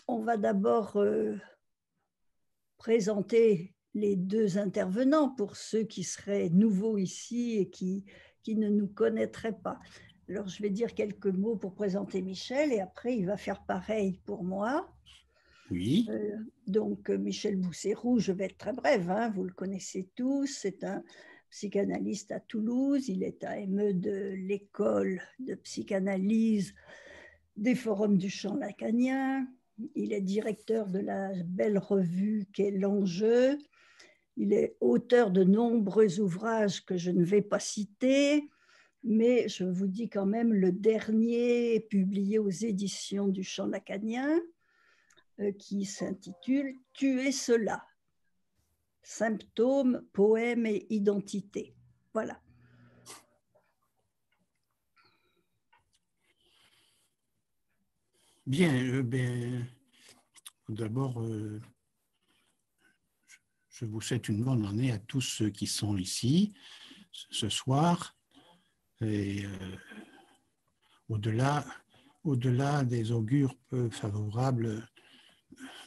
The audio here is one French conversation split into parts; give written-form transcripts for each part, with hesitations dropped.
on va d'abord présenter les deux intervenants pour ceux qui seraient nouveaux ici et qui ne nous connaîtraient pas. Alors, je vais dire quelques mots pour présenter Michel et après, il va faire pareil pour moi. Oui. Donc, Michel Bousséroux, je vais être très brève, hein, vous le connaissez tous, c'est un psychanalyste à Toulouse, il est AME de l'école de psychanalyse des forums du champ lacanien, il est directeur de la belle revue qu'est L'Enjeu, il est auteur de nombreux ouvrages que je ne vais pas citer, mais je vous dis quand même le dernier publié aux éditions du champ lacanien, qui s'intitule « Tu es cela ». Symptômes, poèmes et identité. Voilà. Bien, d'abord, je vous souhaite une bonne année à tous ceux qui sont ici ce soir. Et au-delà des augures peu favorables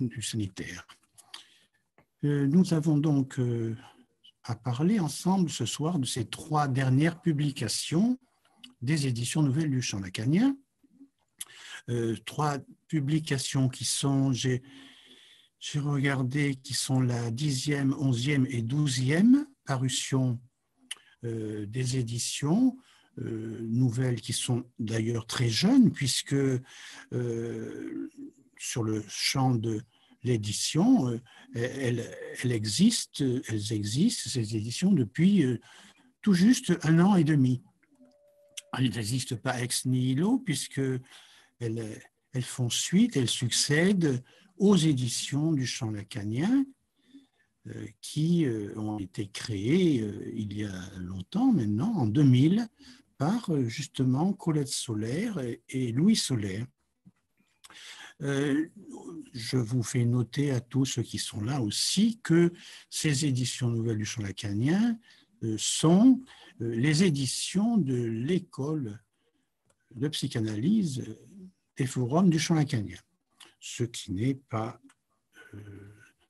du sanitaire. Nous avons donc à parler ensemble ce soir de ces 3 dernières publications des éditions nouvelles du champ lacanien. 3 publications qui sont, j'ai regardé, qui sont la 10e, 11e et 12e parution des éditions nouvelles qui sont d'ailleurs très jeunes puisque sur le champ de l'édition, elles existent, ces éditions, depuis tout juste 1 an et demi. Elles n'existent pas ex nihilo puisqu'elles font suite, elles succèdent aux éditions du champ lacanien qui ont été créées il y a longtemps maintenant, en 2000, par justement Colette Soler et Louis Soler. Je vous fais noter à tous ceux qui sont là aussi que ces éditions nouvelles du champ lacanien sont les éditions de l'école de psychanalyse des forums du champ lacanien, ce qui n'est pas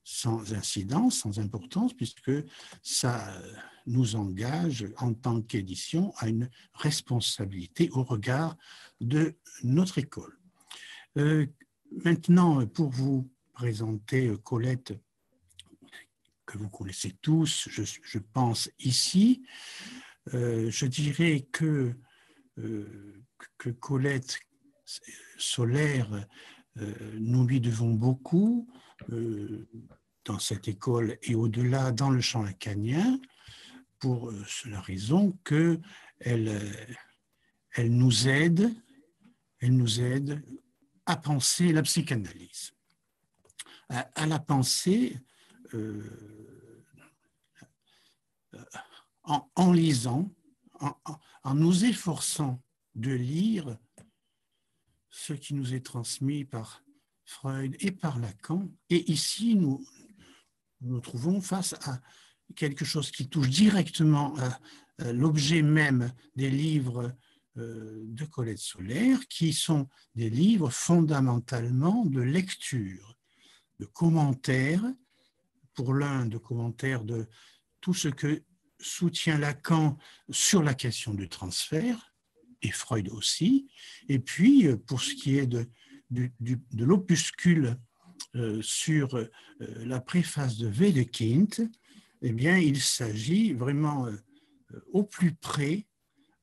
sans incidence, sans importance, puisque ça nous engage en tant qu'édition à une responsabilité au regard de notre école. Maintenant, pour vous présenter Colette, que vous connaissez tous, je pense ici, je dirais que Colette Soler, nous lui devons beaucoup dans cette école et au-delà dans le champ lacanien, pour la raison qu'elle nous aide à penser la psychanalyse, à la penser en lisant, en nous efforçant de lire ce qui nous est transmis par Freud et par Lacan. Et ici, nous nous trouvons face à quelque chose qui touche directement à l'objet même des livres de Colette Soler, qui sont des livres fondamentalement de lecture, de commentaires, pour l'un de commentaires de tout ce que soutient Lacan sur la question du transfert, et Freud aussi, et puis pour ce qui est de l'opuscule sur la préface de Wedekind, eh bien, il s'agit vraiment au plus près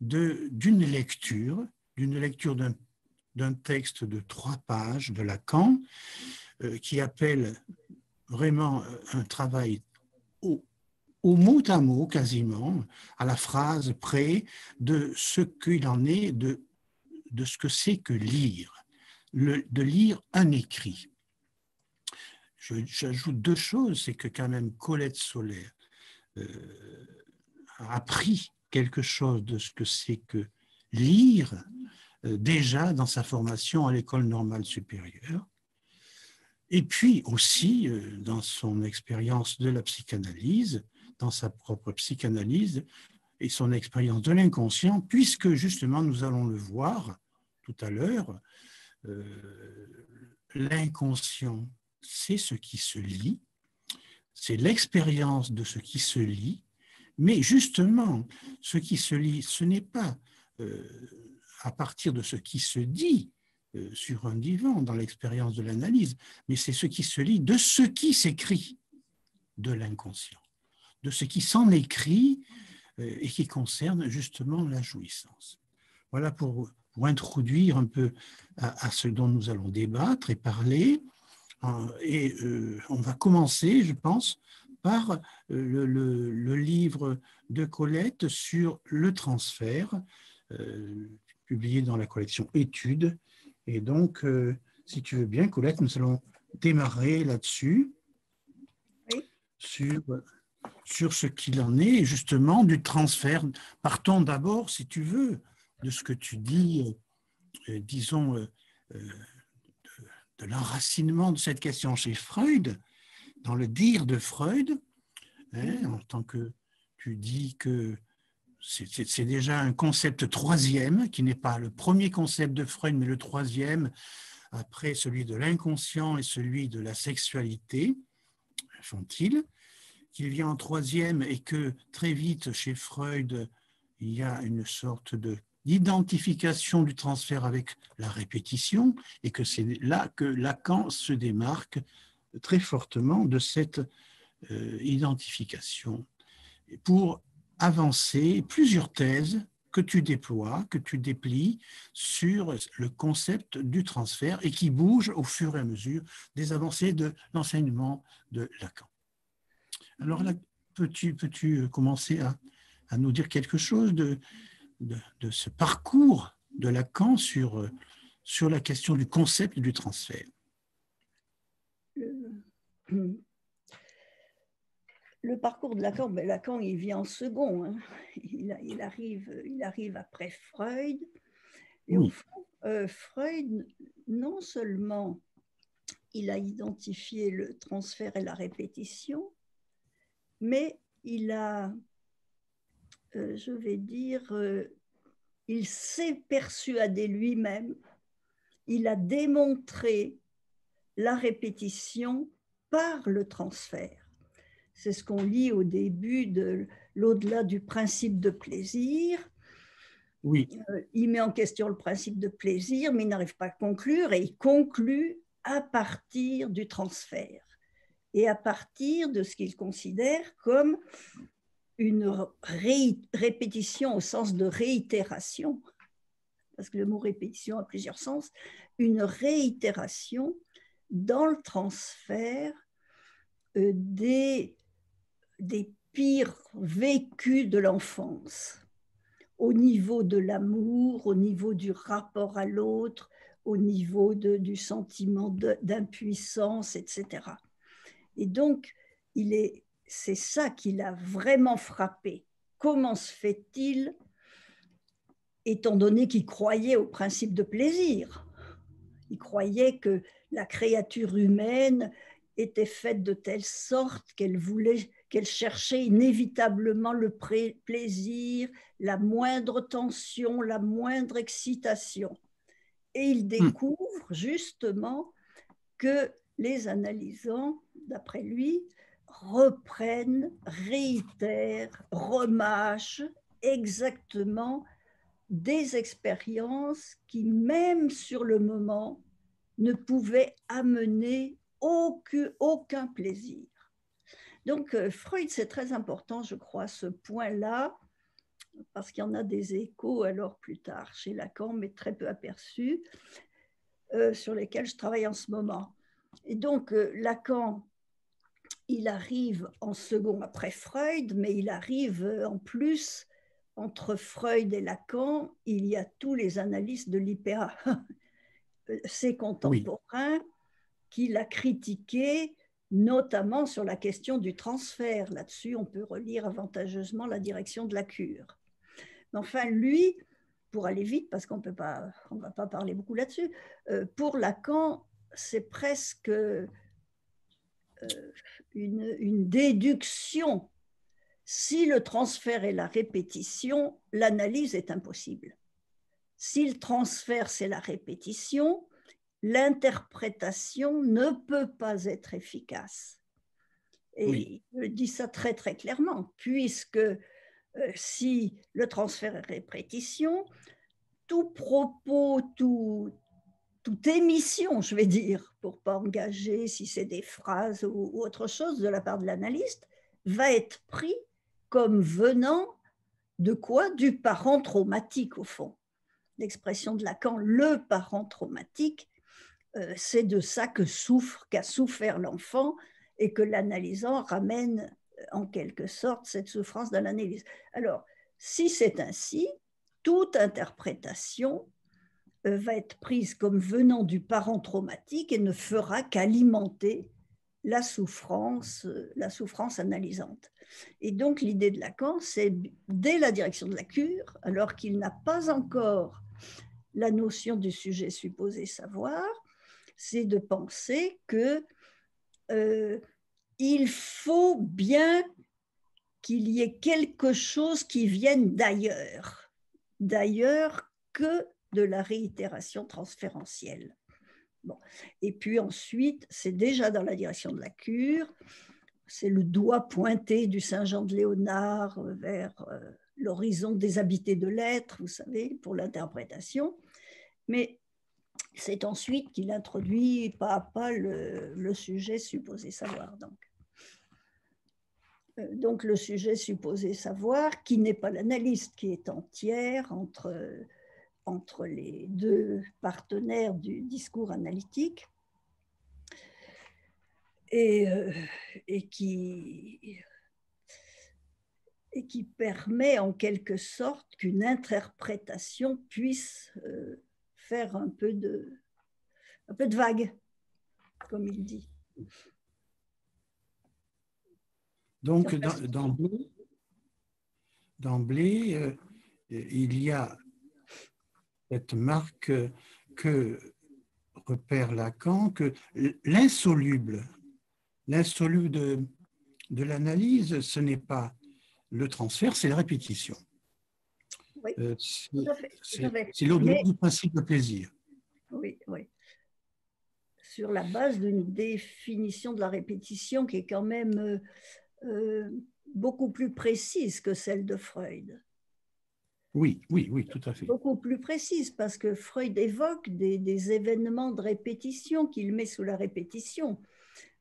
d'une lecture d'un texte de 3 pages de Lacan qui appelle vraiment un travail au mot à mot quasiment, à la phrase près de ce qu'il en est de ce que c'est que lire, de lire un écrit. J'ajoute 2 choses, c'est que quand même Colette Soler a appris quelque chose de ce que c'est que lire déjà dans sa formation à l'école normale supérieure, et puis aussi dans son expérience de la psychanalyse, dans sa propre psychanalyse et son expérience de l'inconscient, puisque justement nous allons le voir tout à l'heure, l'inconscient, c'est ce qui se lit, c'est l'expérience de ce qui se lit, mais justement, ce qui se lit, ce n'est pas à partir de ce qui se dit sur un divan dans l'expérience de l'analyse, mais c'est ce qui se lit de ce qui s'écrit de l'inconscient, de ce qui s'en écrit et qui concerne justement la jouissance. Voilà pour introduire un peu à ce dont nous allons débattre et parler. Et on va commencer, je pense, par le livre de Colette sur le transfert, publié dans la collection Études. Et donc, si tu veux bien, Colette, nous allons démarrer là-dessus, Oui. sur ce qu'il en est, justement, du transfert. Partons d'abord, si tu veux, de ce que tu dis, disons, de l'enracinement de cette question chez Freud, dans le dire de Freud, en tant que tu dis que c'est déjà un concept troisième, qui n'est pas le premier concept de Freud, mais le troisième, après celui de l'inconscient et celui de la sexualité infantile, qu'il vient en troisième et que très vite chez Freud, il y a une sorte d'identification du transfert avec la répétition et que c'est là que Lacan se démarque très fortement de cette identification pour avancer plusieurs thèses que tu déploies, que tu déplies sur le concept du transfert et qui bougent au fur et à mesure des avancées de l'enseignement de Lacan. Alors là, peux-tu commencer à nous dire quelque chose de ce parcours de Lacan sur la question du concept du transfert? Le parcours de Lacan, ben Lacan, il vient en second. Hein. Il arrive après Freud. Et oui. Au fond, Freud, non seulement il a identifié le transfert et la répétition, mais il a, je vais dire, il s'est persuadé lui-même, il a démontré la répétition par le transfert. C'est ce qu'on lit au début de l'au-delà du principe de plaisir. Oui. Il met en question le principe de plaisir, mais il n'arrive pas à conclure, et il conclut à partir du transfert et à partir de ce qu'il considère comme une répétition au sens de réitération, parce que le mot répétition a plusieurs sens, une réitération dans le transfert des pires vécus de l'enfance, au niveau de l'amour, au niveau du rapport à l'autre, au niveau du sentiment d'impuissance, etc. Et donc, c'est ça qui l'a vraiment frappé. Comment se fait-il, étant donné qu'il croyait au principe de plaisir, il croyait que la créature humaine était faite de telle sorte qu'elle cherchait inévitablement le plaisir, la moindre tension, la moindre excitation. Et il découvre justement que les analysants, d'après lui, reprennent, réitèrent, remâchent exactement des expériences qui, même sur le moment, ne pouvaient amener aucun plaisir. Donc, Freud, c'est très important, je crois, ce point-là, parce qu'il y en a des échos alors plus tard chez Lacan, mais très peu aperçus, sur lesquels je travaille en ce moment. Et donc, Lacan, il arrive en second après Freud, mais il arrive en plus, entre Freud et Lacan, il y a tous les analystes de l'IPA, ses contemporains, qui l'a critiqué, notamment sur la question du transfert. Là-dessus, on peut relire avantageusement la direction de la cure. Mais enfin, lui, pour aller vite, parce qu'on ne va pas parler beaucoup là-dessus, pour Lacan, c'est presque une déduction. Si le transfert est la répétition, l'analyse est impossible. Si le transfert, c'est la répétition, l'interprétation ne peut pas être efficace. Et Oui. il dit ça très très clairement, puisque si le transfert est répétition, tout propos, toute émission, je vais dire, pour ne pas engager si c'est des phrases ou autre chose de la part de l'analyste, va être pris comme venant de quoi? Du parent traumatique, au fond. L'expression de Lacan, le parent traumatique, c'est de ça qu'a souffert l'enfant et que l'analysant ramène en quelque sorte cette souffrance dans l'analyse. Alors, si c'est ainsi, toute interprétation va être prise comme venant du parent traumatique et ne fera qu'alimenter la souffrance analysante. Et donc l'idée de Lacan, c'est dès la direction de la cure, alors qu'il n'a pas encore la notion du sujet supposé savoir, c'est de penser que il faut bien qu'il y ait quelque chose qui vienne d'ailleurs que de la réitération transférentielle. Bon. Et puis ensuite, c'est déjà dans la direction de la cure, c'est le doigt pointé du Saint-Jean de Léonard vers l'horizon déshabité de l'être, vous savez, pour l'interprétation. Mais c'est ensuite qu'il introduit pas à pas le sujet supposé savoir. Donc le sujet supposé savoir, qui n'est pas l'analyste, qui est entière entre les deux partenaires du discours analytique et qui permet en quelque sorte qu'une interprétation puisse faire un peu de vague, comme il dit. Donc, d'emblée, il y a cette marque que repère Lacan, que l'insoluble de l'analyse, ce n'est pas le transfert, c'est la répétition. Oui, c'est l'au-delà du principe de plaisir. Oui, oui. Sur la base d'une définition de la répétition qui est quand même beaucoup plus précise que celle de Freud. Oui, oui, oui, tout à fait. Beaucoup plus précise, parce que Freud évoque des événements de répétition qu'il met sous la répétition.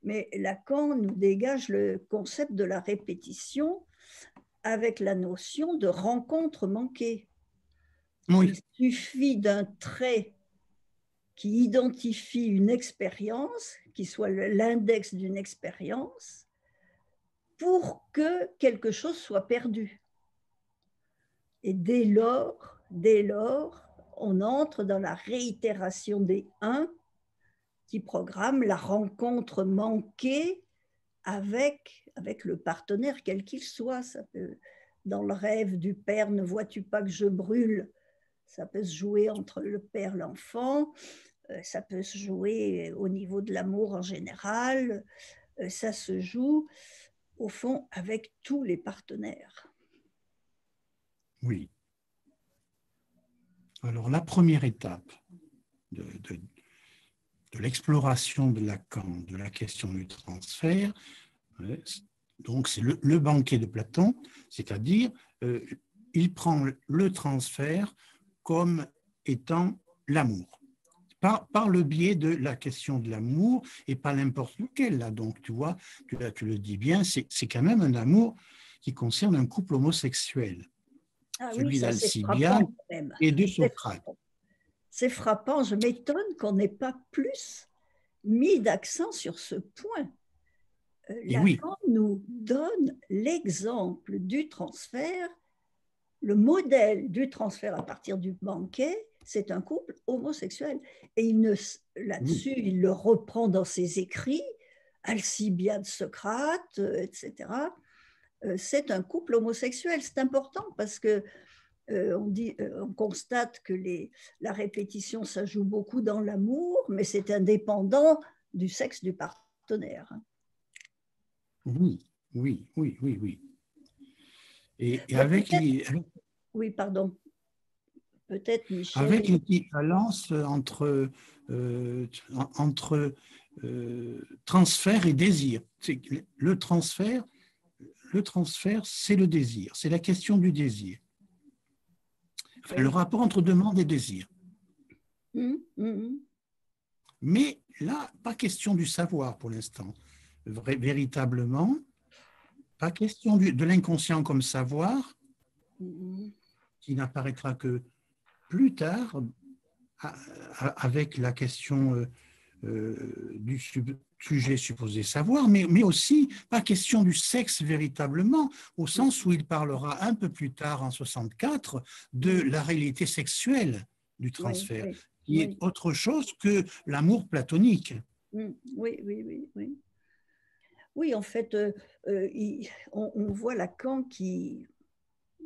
Mais Lacan nous dégage le concept de la répétition avec la notion de rencontre manquée. Oui. Il suffit d'un trait qui identifie une expérience, qui soit l'index d'une expérience, pour que quelque chose soit perdu. Et dès lors, on entre dans la réitération des 1 qui programme la rencontre manquée avec le partenaire, quel qu'il soit. Ça peut, dans le rêve du père, ne vois-tu pas que je brûle, ça peut se jouer entre le père et l'enfant, ça peut se jouer au niveau de l'amour en général, ça se joue au fond avec tous les partenaires. Oui. Alors, la première étape de l'exploration de Lacan, de la question du transfert, donc c'est le banquet de Platon, c'est-à-dire il prend le transfert comme étant l'amour, par le biais de la question de l'amour, et pas n'importe lequel, là. Donc, tu vois, tu le dis bien, c'est quand même un amour qui concerne un couple homosexuel, celui d'Alcibiade et de Socrate. C'est frappant, je m'étonne qu'on n'ait pas plus mis d'accent sur ce point. Lacan nous donne l'exemple du transfert, le modèle du transfert à partir du banquet, c'est un couple homosexuel. Et là-dessus, il le reprend dans ses écrits, Alcibiade, Socrate, etc. C'est un couple homosexuel. C'est important parce que on constate que la répétition, ça joue beaucoup dans l'amour, mais c'est indépendant du sexe du partenaire. Oui, oui, oui, oui, oui. Et avec les... Oui, pardon. peut-être, Michel. Avec l'équivalence entre transfert et désir. Le transfert, c'est le désir, c'est la question du désir. Enfin, Oui. le rapport entre demande et désir. Mmh. Mais là, pas question du savoir pour l'instant. Véritablement, pas question de l'inconscient comme savoir, qui n'apparaîtra que plus tard, avec la question du sujet supposé savoir, mais aussi pas question du sexe véritablement, au sens où il parlera un peu plus tard, en 64, de la réalité sexuelle du transfert, qui est autre chose que l'amour platonique. Oui. Oui, en fait, on voit Lacan qui,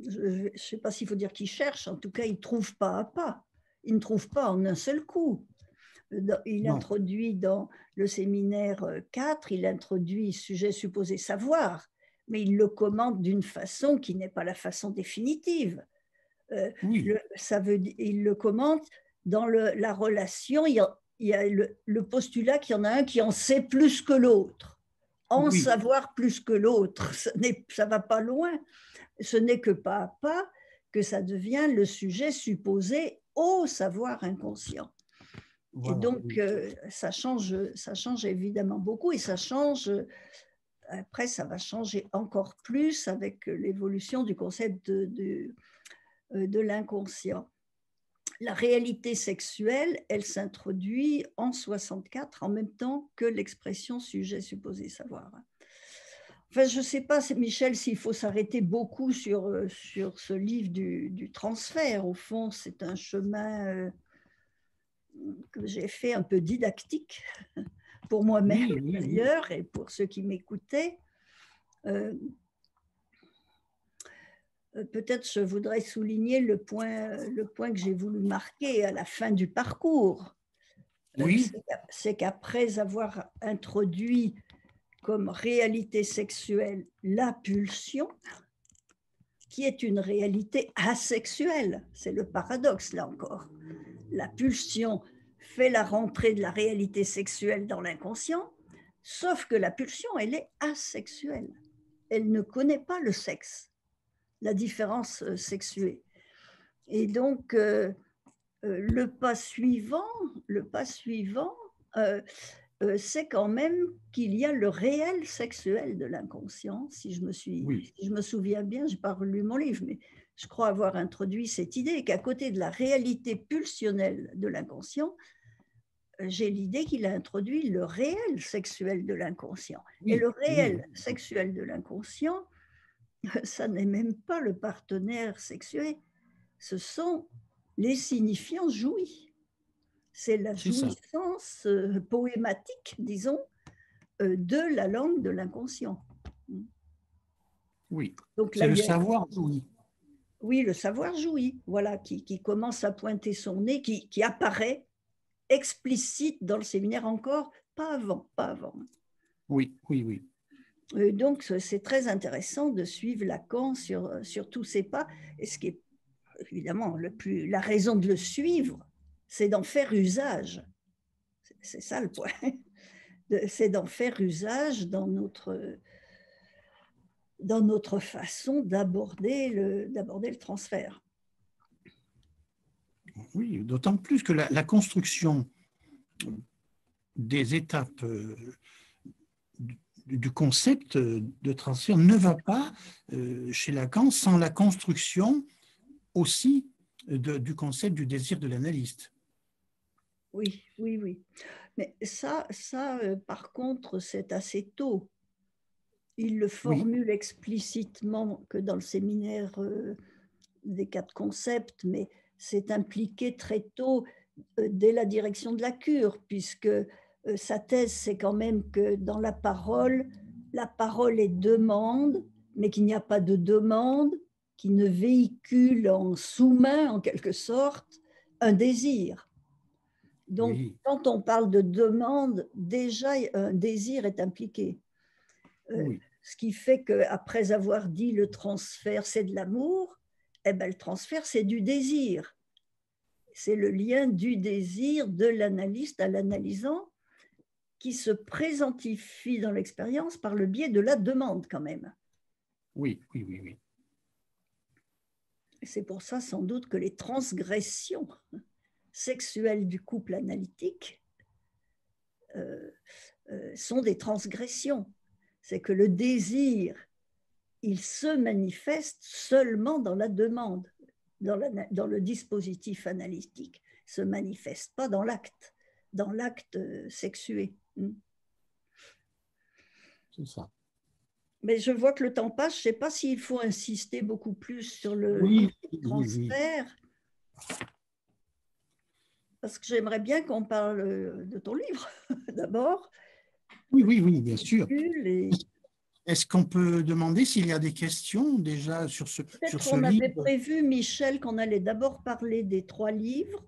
je ne sais pas s'il faut dire qu'il cherche, en tout cas, il trouve pas à pas. Il ne trouve pas en un seul coup. Il introduit dans le séminaire 4, il introduit sujet supposé savoir, mais il le commente d'une façon qui n'est pas la façon définitive. Oui. Il le commente dans la relation, il y a le postulat qu'il y en a un qui en sait plus que l'autre. Savoir plus que l'autre, ça ne va pas loin. Ce n'est que pas à pas que ça devient le sujet supposé au savoir inconscient. Voilà, et donc, ça change évidemment beaucoup, et ça change, après ça va changer encore plus avec l'évolution du concept de l'inconscient. La réalité sexuelle, elle s'introduit en 64 en même temps que l'expression sujet supposé savoir. Enfin, je ne sais pas, Michel, s'il faut s'arrêter beaucoup sur ce livre du transfert. Au fond, c'est un chemin que j'ai fait un peu didactique pour moi-même d'ailleurs et pour ceux qui m'écoutaient. Peut-être je voudrais souligner le point que j'ai voulu marquer à la fin du parcours. C'est qu'après avoir introduit comme réalité sexuelle la pulsion, qui est une réalité asexuelle, c'est le paradoxe là encore. La pulsion fait la rentrée de la réalité sexuelle dans l'inconscient, sauf que la pulsion, elle est asexuelle. Elle ne connaît pas le sexe, la différence sexuée. Et donc, le pas suivant, c'est quand même qu'il y a le réel sexuel de l'inconscient. Si je me souviens bien, je n'ai pas relu mon livre, mais je crois avoir introduit cette idée qu'à côté de la réalité pulsionnelle de l'inconscient, j'ai l'idée qu'il a introduit le réel sexuel de l'inconscient. Et le réel sexuel de l'inconscient, ça n'est même pas le partenaire sexué, ce sont les signifiants jouis. C'est la jouissance poématique, disons, de la langue de l'inconscient. Oui, c'est le savoir jouit. Oui, le savoir jouit, voilà, qui commence à pointer son nez, qui apparaît explicite dans le séminaire encore, pas avant. Oui. Donc, c'est très intéressant de suivre Lacan sur tous ces pas. Et ce qui est évidemment la raison de le suivre, c'est d'en faire usage. C'est ça le point. C'est d'en faire usage dans notre façon d'aborder le transfert. Oui, d'autant plus que la construction des étapes du concept de transfert ne va pas chez Lacan sans la construction aussi du concept du désir de l'analyste. Oui. Mais ça par contre, c'est assez tôt. Il le formule explicitement que dans le séminaire des 4 concepts, mais c'est impliqué très tôt dès la direction de la cure, puisque sa thèse, c'est quand même que dans la parole est demande, mais qu'il n'y a pas de demande qui ne véhicule en sous-main, en quelque sorte, un désir. Donc, quand on parle de demande, déjà, un désir est impliqué. Ce qui fait qu'après avoir dit le transfert, c'est de l'amour, eh ben, le transfert, c'est du désir. C'est le lien du désir de l'analyste à l'analysant qui se présentifie dans l'expérience par le biais de la demande quand même. Oui, oui, oui, oui. C'est pour ça sans doute que les transgressions sexuelles du couple analytique sont des transgressions. C'est que le désir, il se manifeste seulement dans la demande, dans le dispositif analytique. Il ne se manifeste pas dans l'acte sexué. C'est ça. Mais je vois que le temps passe. Je ne sais pas s'il faut insister beaucoup plus sur le transfert. Oui. Parce que j'aimerais bien qu'on parle de ton livre, d'abord. Oui, oui, oui, bien sûr. Est-ce qu'on peut demander s'il y a des questions déjà sur ce livre? Peut-être qu'on avait prévu, Michel, qu'on allait d'abord parler des 3 livres.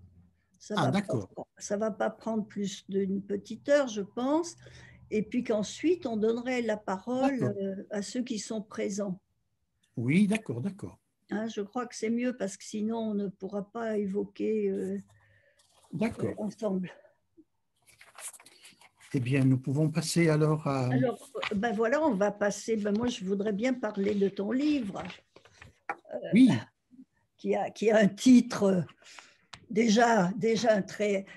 D'accord. Ça ne va pas prendre plus d'une petite heure, je pense. Et puis qu'ensuite, on donnerait la parole à ceux qui sont présents. Oui, d'accord, d'accord. Hein, je crois que c'est mieux parce que sinon, on ne pourra pas évoquer ensemble. Eh bien, nous pouvons passer alors à… Alors, ben voilà, on va passer… Ben moi, je voudrais bien parler de ton livre. Oui. Qui a un titre… Déjà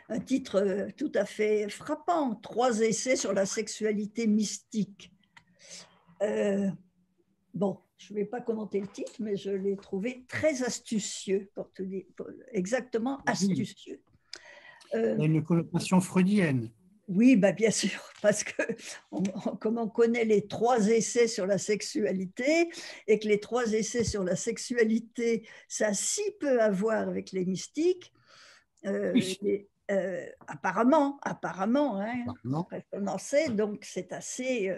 un titre tout à fait frappant, 3 essais sur la sexualité mystique. Bon, je ne vais pas commenter le titre, mais je l'ai trouvé très astucieux, pour te dire, exactement astucieux. Il y a une connotation freudienne. Oui, bah bien sûr, parce que comme on connaît les 3 essais sur la sexualité, et que les 3 essais sur la sexualité, ça a si peu à voir avec les mystiques, apparemment, hein, on en sait, donc c'est assez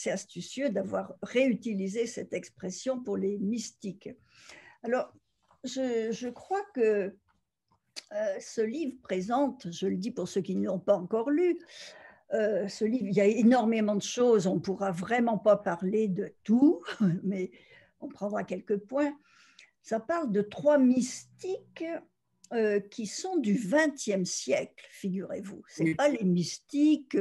astucieux d'avoir réutilisé cette expression pour les mystiques. Alors, je crois que ce livre présente, je le dis pour ceux qui ne l'ont pas encore lu, ce livre, il y a énormément de choses, on ne pourra vraiment pas parler de tout, mais on prendra quelques points. Ça parle de 3 mystiques qui sont du XXe siècle, figurez-vous. Ce n'est pas les mystiques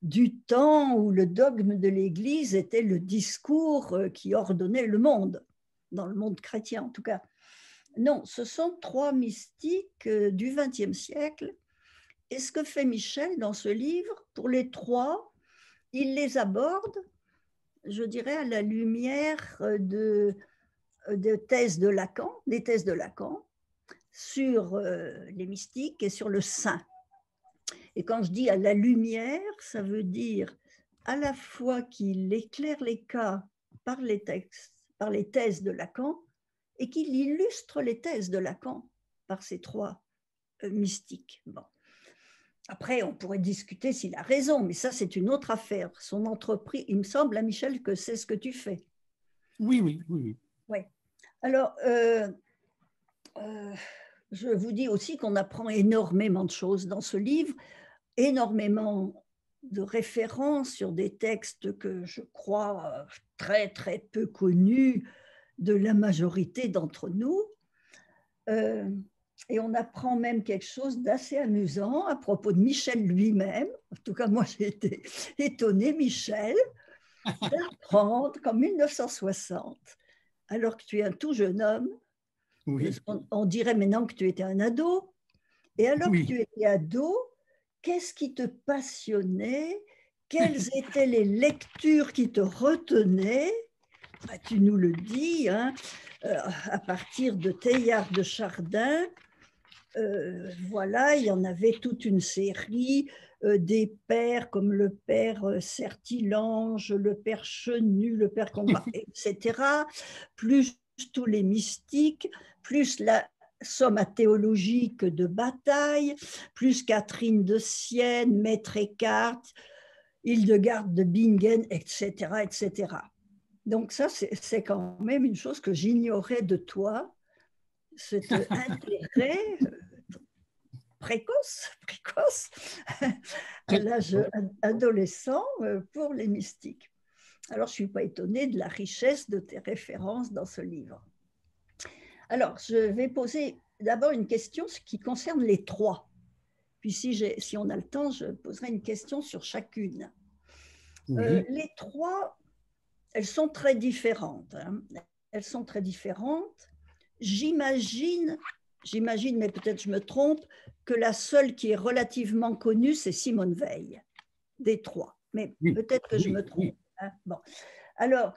du temps où le dogme de l'Église était le discours qui ordonnait le monde, dans le monde chrétien en tout cas. Non, ce sont 3 mystiques du XXe siècle. Et ce que fait Michel dans ce livre, pour les 3, il les aborde, je dirais, à la lumière des thèses de Lacan sur les mystiques et sur le saint. Et quand je dis à la lumière, ça veut dire à la fois qu'il éclaire les cas par les textes, par les thèses de Lacan, et qu'il illustre les thèses de Lacan par ces 3 mystiques. Bon. Après, on pourrait discuter s'il a raison, mais ça, c'est une autre affaire. Son entreprise, il me semble, à Michel, que c'est ce que tu fais. Oui, oui, oui, oui. Ouais. Alors, je vous dis aussi qu'on apprend énormément de choses dans ce livre, énormément de références sur des textes que je crois très, très peu connus de la majorité d'entre nous. Et on apprend même quelque chose d'assez amusant à propos de Michel lui-même. En tout cas, moi, j'ai été étonnée, Michel, d'apprendre qu'en 1960, alors que tu es un tout jeune homme, on dirait maintenant que tu étais un ado, et alors que tu étais ado, qu'est-ce qui te passionnait? Quelles étaient les lectures qui te retenaient? Bah, tu nous le dis, hein, à partir de Teilhard de Chardin, voilà, il y en avait toute une série, des pères comme le père Certilange, le père Chenu, le père Combat, etc., plus tous les mystiques, plus la Somma théologique de Bataille, plus Catherine de Sienne, Maître Eckhart, Hildegarde de Bingen, etc., etc. Donc ça, c'est quand même une chose que j'ignorais de toi, cet intérêt précoce à l'âge adolescent pour les mystiques. Alors, je ne suis pas étonnée de la richesse de tes références dans ce livre. Alors, je vais poser d'abord une question qui concerne les trois. Puis si on a le temps, je poserai une question sur chacune. Oui. Les trois, elles sont très différentes. Hein. Elles sont très différentes. J'imagine, mais peut-être je me trompe, que la seule qui est relativement connue, c'est Simone Veil, des trois. Mais Oui, peut-être que je me trompe. oui. Hein. Bon. Alors,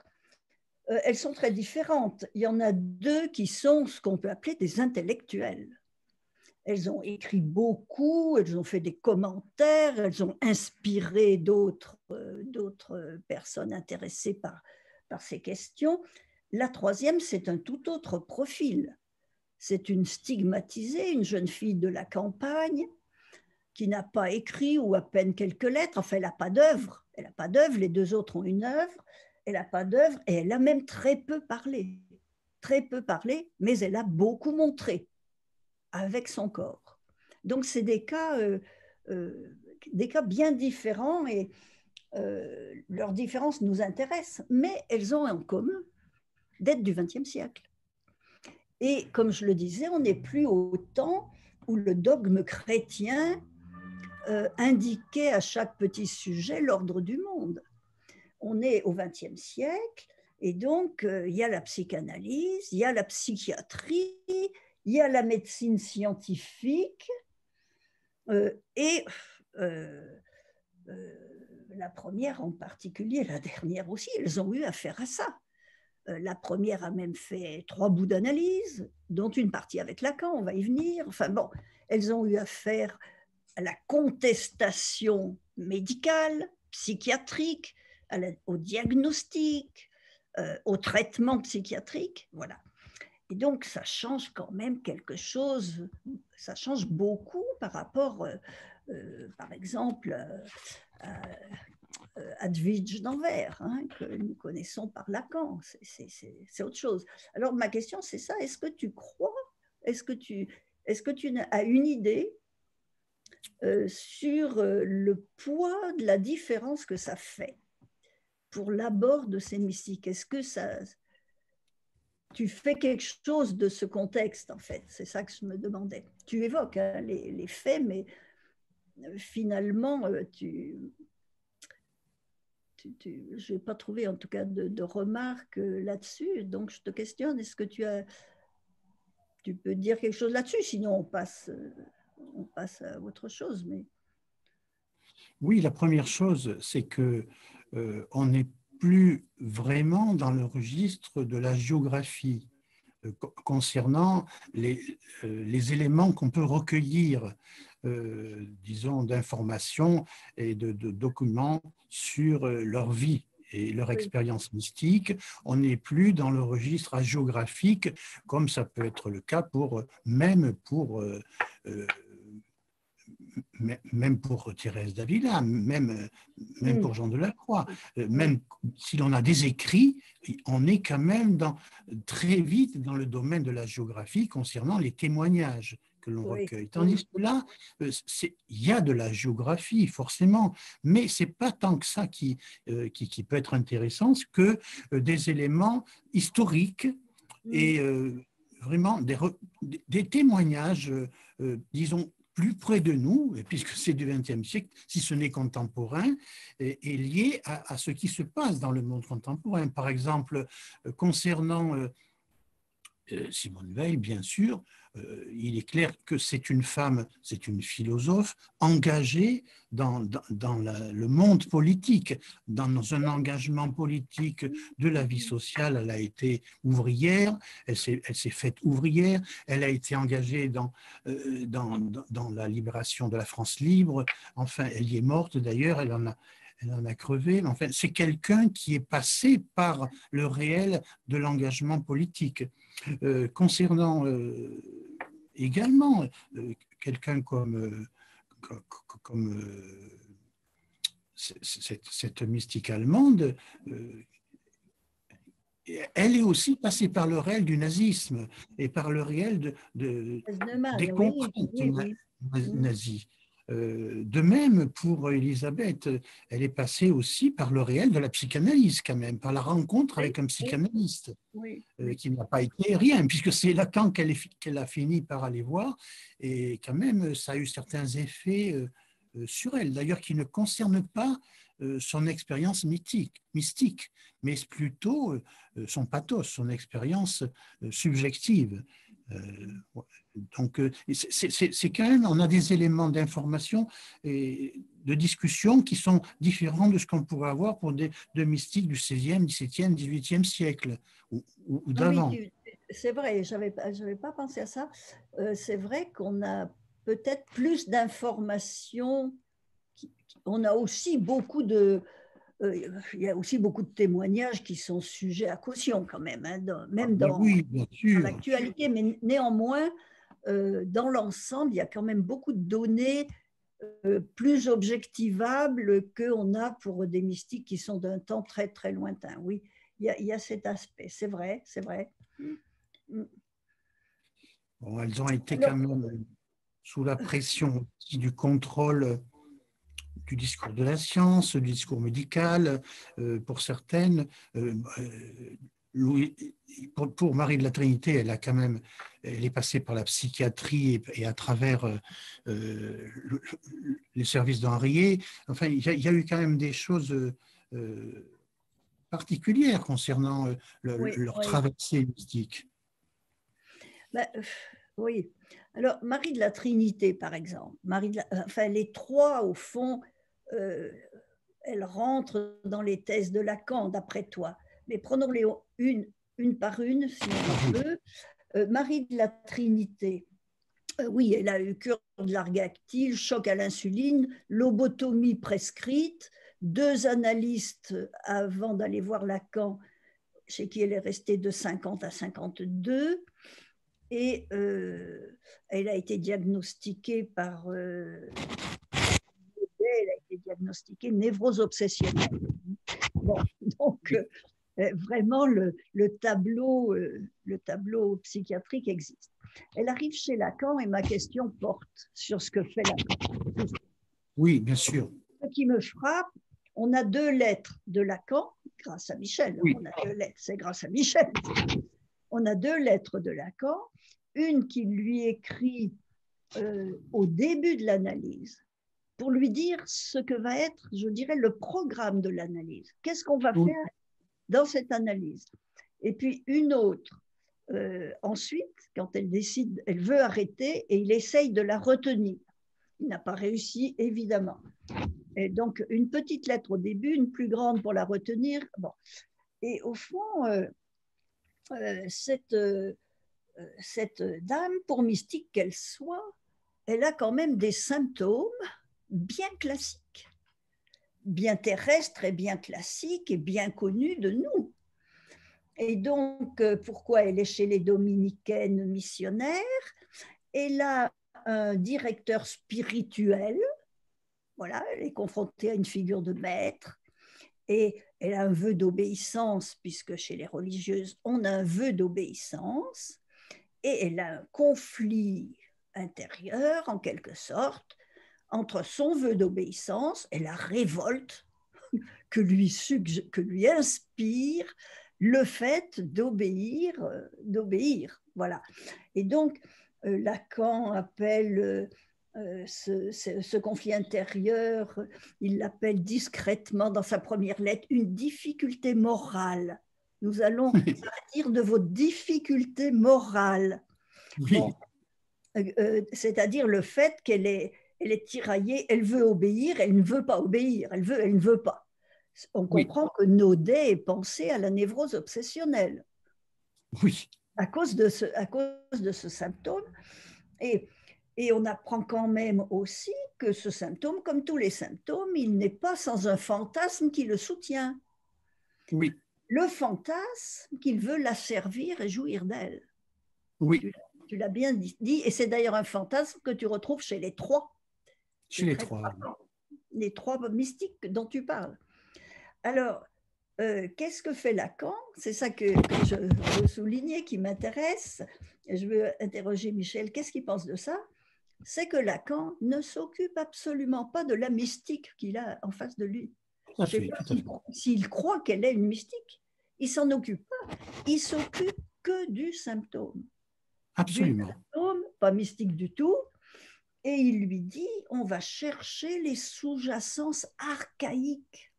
elles sont très différentes. Il y en a deux qui sont ce qu'on peut appeler des intellectuels. Elles ont écrit beaucoup, elles ont fait des commentaires, elles ont inspiré d'autres personnes intéressées par ces questions. La troisième, c'est un tout autre profil. C'est une stigmatisée, une jeune fille de la campagne qui n'a pas écrit ou à peine quelques lettres. Enfin, elle n'a pas d'œuvre. Elle n'a pas d'œuvre, les deux autres ont une œuvre. Elle n'a pas d'œuvre et elle a même très peu parlé. Très peu parlé, mais elle a beaucoup montré avec son corps. Donc, c'est des cas bien différents et leurs différences nous intéressent, mais elles ont en commun d'être du XXe siècle. Et comme je le disais, on n'est plus au temps où le dogme chrétien indiquait à chaque petit sujet l'ordre du monde. On est au XXe siècle et donc il y a la psychanalyse, il y a la psychiatrie, il y a la médecine scientifique et la première en particulier, la dernière aussi, elles ont eu affaire à ça. La première a même fait 3 bouts d'analyse, dont une partie avec Lacan, on va y venir. Enfin bon, elles ont eu affaire à la contestation médicale, psychiatrique, au diagnostic, au traitement psychiatrique, voilà. Et donc, ça change quand même quelque chose, ça change beaucoup par rapport, par exemple, Hadwige d'Anvers, hein, que nous connaissons par Lacan. C'est autre chose. Alors, ma question, c'est ça. Est-ce que tu crois, est-ce que tu as une idée sur le poids de la différence que ça fait pour l'abord de ces mystiques? Est-ce que tu fais quelque chose de ce contexte, en fait? C'est ça que je me demandais. Tu évoques hein, les faits, mais finalement, je n'ai pas trouvé en tout cas de remarques là-dessus. Donc, je te questionne, est-ce que tu peux dire quelque chose là-dessus? Sinon, on passe à autre chose. Mais... Oui, la première chose, c'est que on n'est plus vraiment dans le registre de la géographie concernant les éléments qu'on peut recueillir, disons, d'informations et de documents sur leur vie et leur expérience mystique. On n'est plus dans le registre hagiographique, comme ça peut être le cas même pour Thérèse d'Avila, même pour Jean de la Croix, même si l'on a des écrits, on est quand même très vite dans le domaine de la géographie concernant les témoignages que l'on recueille. Tandis que là, il y a de la géographie, forcément, mais ce n'est pas tant que ça qui peut être intéressant que des éléments historiques et vraiment des témoignages, disons, plus près de nous, puisque c'est du XXe siècle, si ce n'est contemporain, est lié à ce qui se passe dans le monde contemporain. Par exemple, concernant Simone Veil, bien sûr, il est clair que c'est une femme, c'est une philosophe engagée dans le monde politique, dans un engagement politique de la vie sociale. Elle a été ouvrière, elle s'est faite ouvrière, elle a été engagée dans la libération de la France libre. Enfin, elle y est morte d'ailleurs, elle en a crevé. Mais enfin, c'est quelqu'un qui est passé par le réel de l'engagement politique. Concernant également quelqu'un comme cette mystique allemande, elle est aussi passée par le réel du nazisme et par le réel des contraintes nazies. De même, pour Elisabeth, elle est passée aussi par le réel de la psychanalyse quand même, par la rencontre avec un psychanalyste, qui n'a pas été rien, puisque c'est Lacan qu'elle a fini par aller voir, et quand même, ça a eu certains effets sur elle, d'ailleurs qui ne concernent pas son expérience mystique, mais plutôt son pathos, son expérience subjective. Donc, c'est quand même, on a des éléments d'information et de discussion qui sont différents de ce qu'on pourrait avoir pour deux mystiques du XVIe, XVIIe, XVIIIe siècle ou d'avant. Oui, c'est vrai, je n'avais pas pensé à ça. C'est vrai qu'on a peut-être plus d'informations. On a aussi beaucoup de, il y a aussi beaucoup de témoignages qui sont sujets à caution quand même, hein, même dans, oui, bien sûr, dans l'actualité, mais néanmoins, dans l'ensemble, il y a quand même beaucoup de données plus objectivables qu'on a pour des mystiques qui sont d'un temps très très lointain. Oui, il y a cet aspect, c'est vrai, c'est vrai. Bon, elles ont été quand même sous la pression du contrôle du discours de la science, du discours médical, pour certaines. Pour Marie de la Trinité, elle est passée par la psychiatrie et à travers les services d'Henriet. Enfin, il y a eu quand même des choses particulières concernant leur traversée mystique. Ben, oui. Alors, Marie de la Trinité, par exemple, enfin, les trois, au fond, elles rentrent dans les thèses de Lacan, d'après toi. Mais prenons-les une par une, si on veut. Marie de la Trinité, oui, elle a eu cure de l'argactyle, choc à l'insuline, lobotomie prescrite, 2 analystes avant d'aller voir Lacan, chez qui elle est restée de 50 à 52. Et elle a été diagnostiquée par elle a été diagnostiquée névrose obsessionnelle. Bon, donc vraiment le tableau psychiatrique existe. Elle arrive chez Lacan et ma question porte sur ce que fait Lacan. Oui, bien sûr. Ce qui me frappe, on a 2 lettres de Lacan, grâce à Michel. Oui. On a 2 lettres, c'est grâce à Michel. On a 2 lettres de Lacan, une qui lui écrit au début de l'analyse, pour lui dire ce que va être, je dirais, le programme de l'analyse. Qu'est-ce qu'on va faire dans cette analyse? Et puis une autre, ensuite, quand elle décide, elle veut arrêter et il essaye de la retenir. Il n'a pas réussi, évidemment. Et donc, une petite lettre au début, une plus grande pour la retenir. Bon. Et au fond, cette dame, pour mystique qu'elle soit, elle a quand même des symptômes bien classiques, bien terrestres et bien classiques et bien connus de nous. Et donc, pourquoi elle est chez les dominicaines missionnaires? Elle a un directeur spirituel, voilà, elle est confrontée à une figure de maître, et elle a un vœu d'obéissance, puisque chez les religieuses, on a un vœu d'obéissance, et elle a un conflit intérieur, en quelque sorte, entre son vœu d'obéissance et la révolte que lui inspire le fait d'obéir. Voilà. Et donc, Lacan appelle ce conflit intérieur, il l'appelle discrètement dans sa première lettre une difficulté morale. Nous allons partir de vos difficultés morales. Oui. Bon, c'est-à-dire le fait qu'elle est tiraillée, elle veut obéir, elle ne veut pas obéir, elle ne veut pas. On comprend que Naudet est pensé à la névrose obsessionnelle. Oui. À cause de ce symptôme. Et on apprend quand même aussi que ce symptôme, comme tous les symptômes, il n'est pas sans un fantasme qui le soutient. Oui. Le fantasme qu'il veut la servir et jouir d'elle. Oui. Tu l'as bien dit, et c'est d'ailleurs un fantasme que tu retrouves chez les trois. Chez les trois. Les trois mystiques dont tu parles. Alors, qu'est-ce que fait Lacan? C'est ça que je veux souligner, qui m'intéresse. Je veux interroger Michel, qu'est-ce qu'il pense de ça? c'est que Lacan ne s'occupe absolument pas de la mystique qu'il a en face de lui. Tout à fait, tout à fait. S'il croit qu'elle est une mystique, il s'en occupe pas. Il s'occupe que du symptôme. Absolument. Du symptôme, pas mystique du tout. Et il lui dit, on va chercher les sous-jacences archaïques.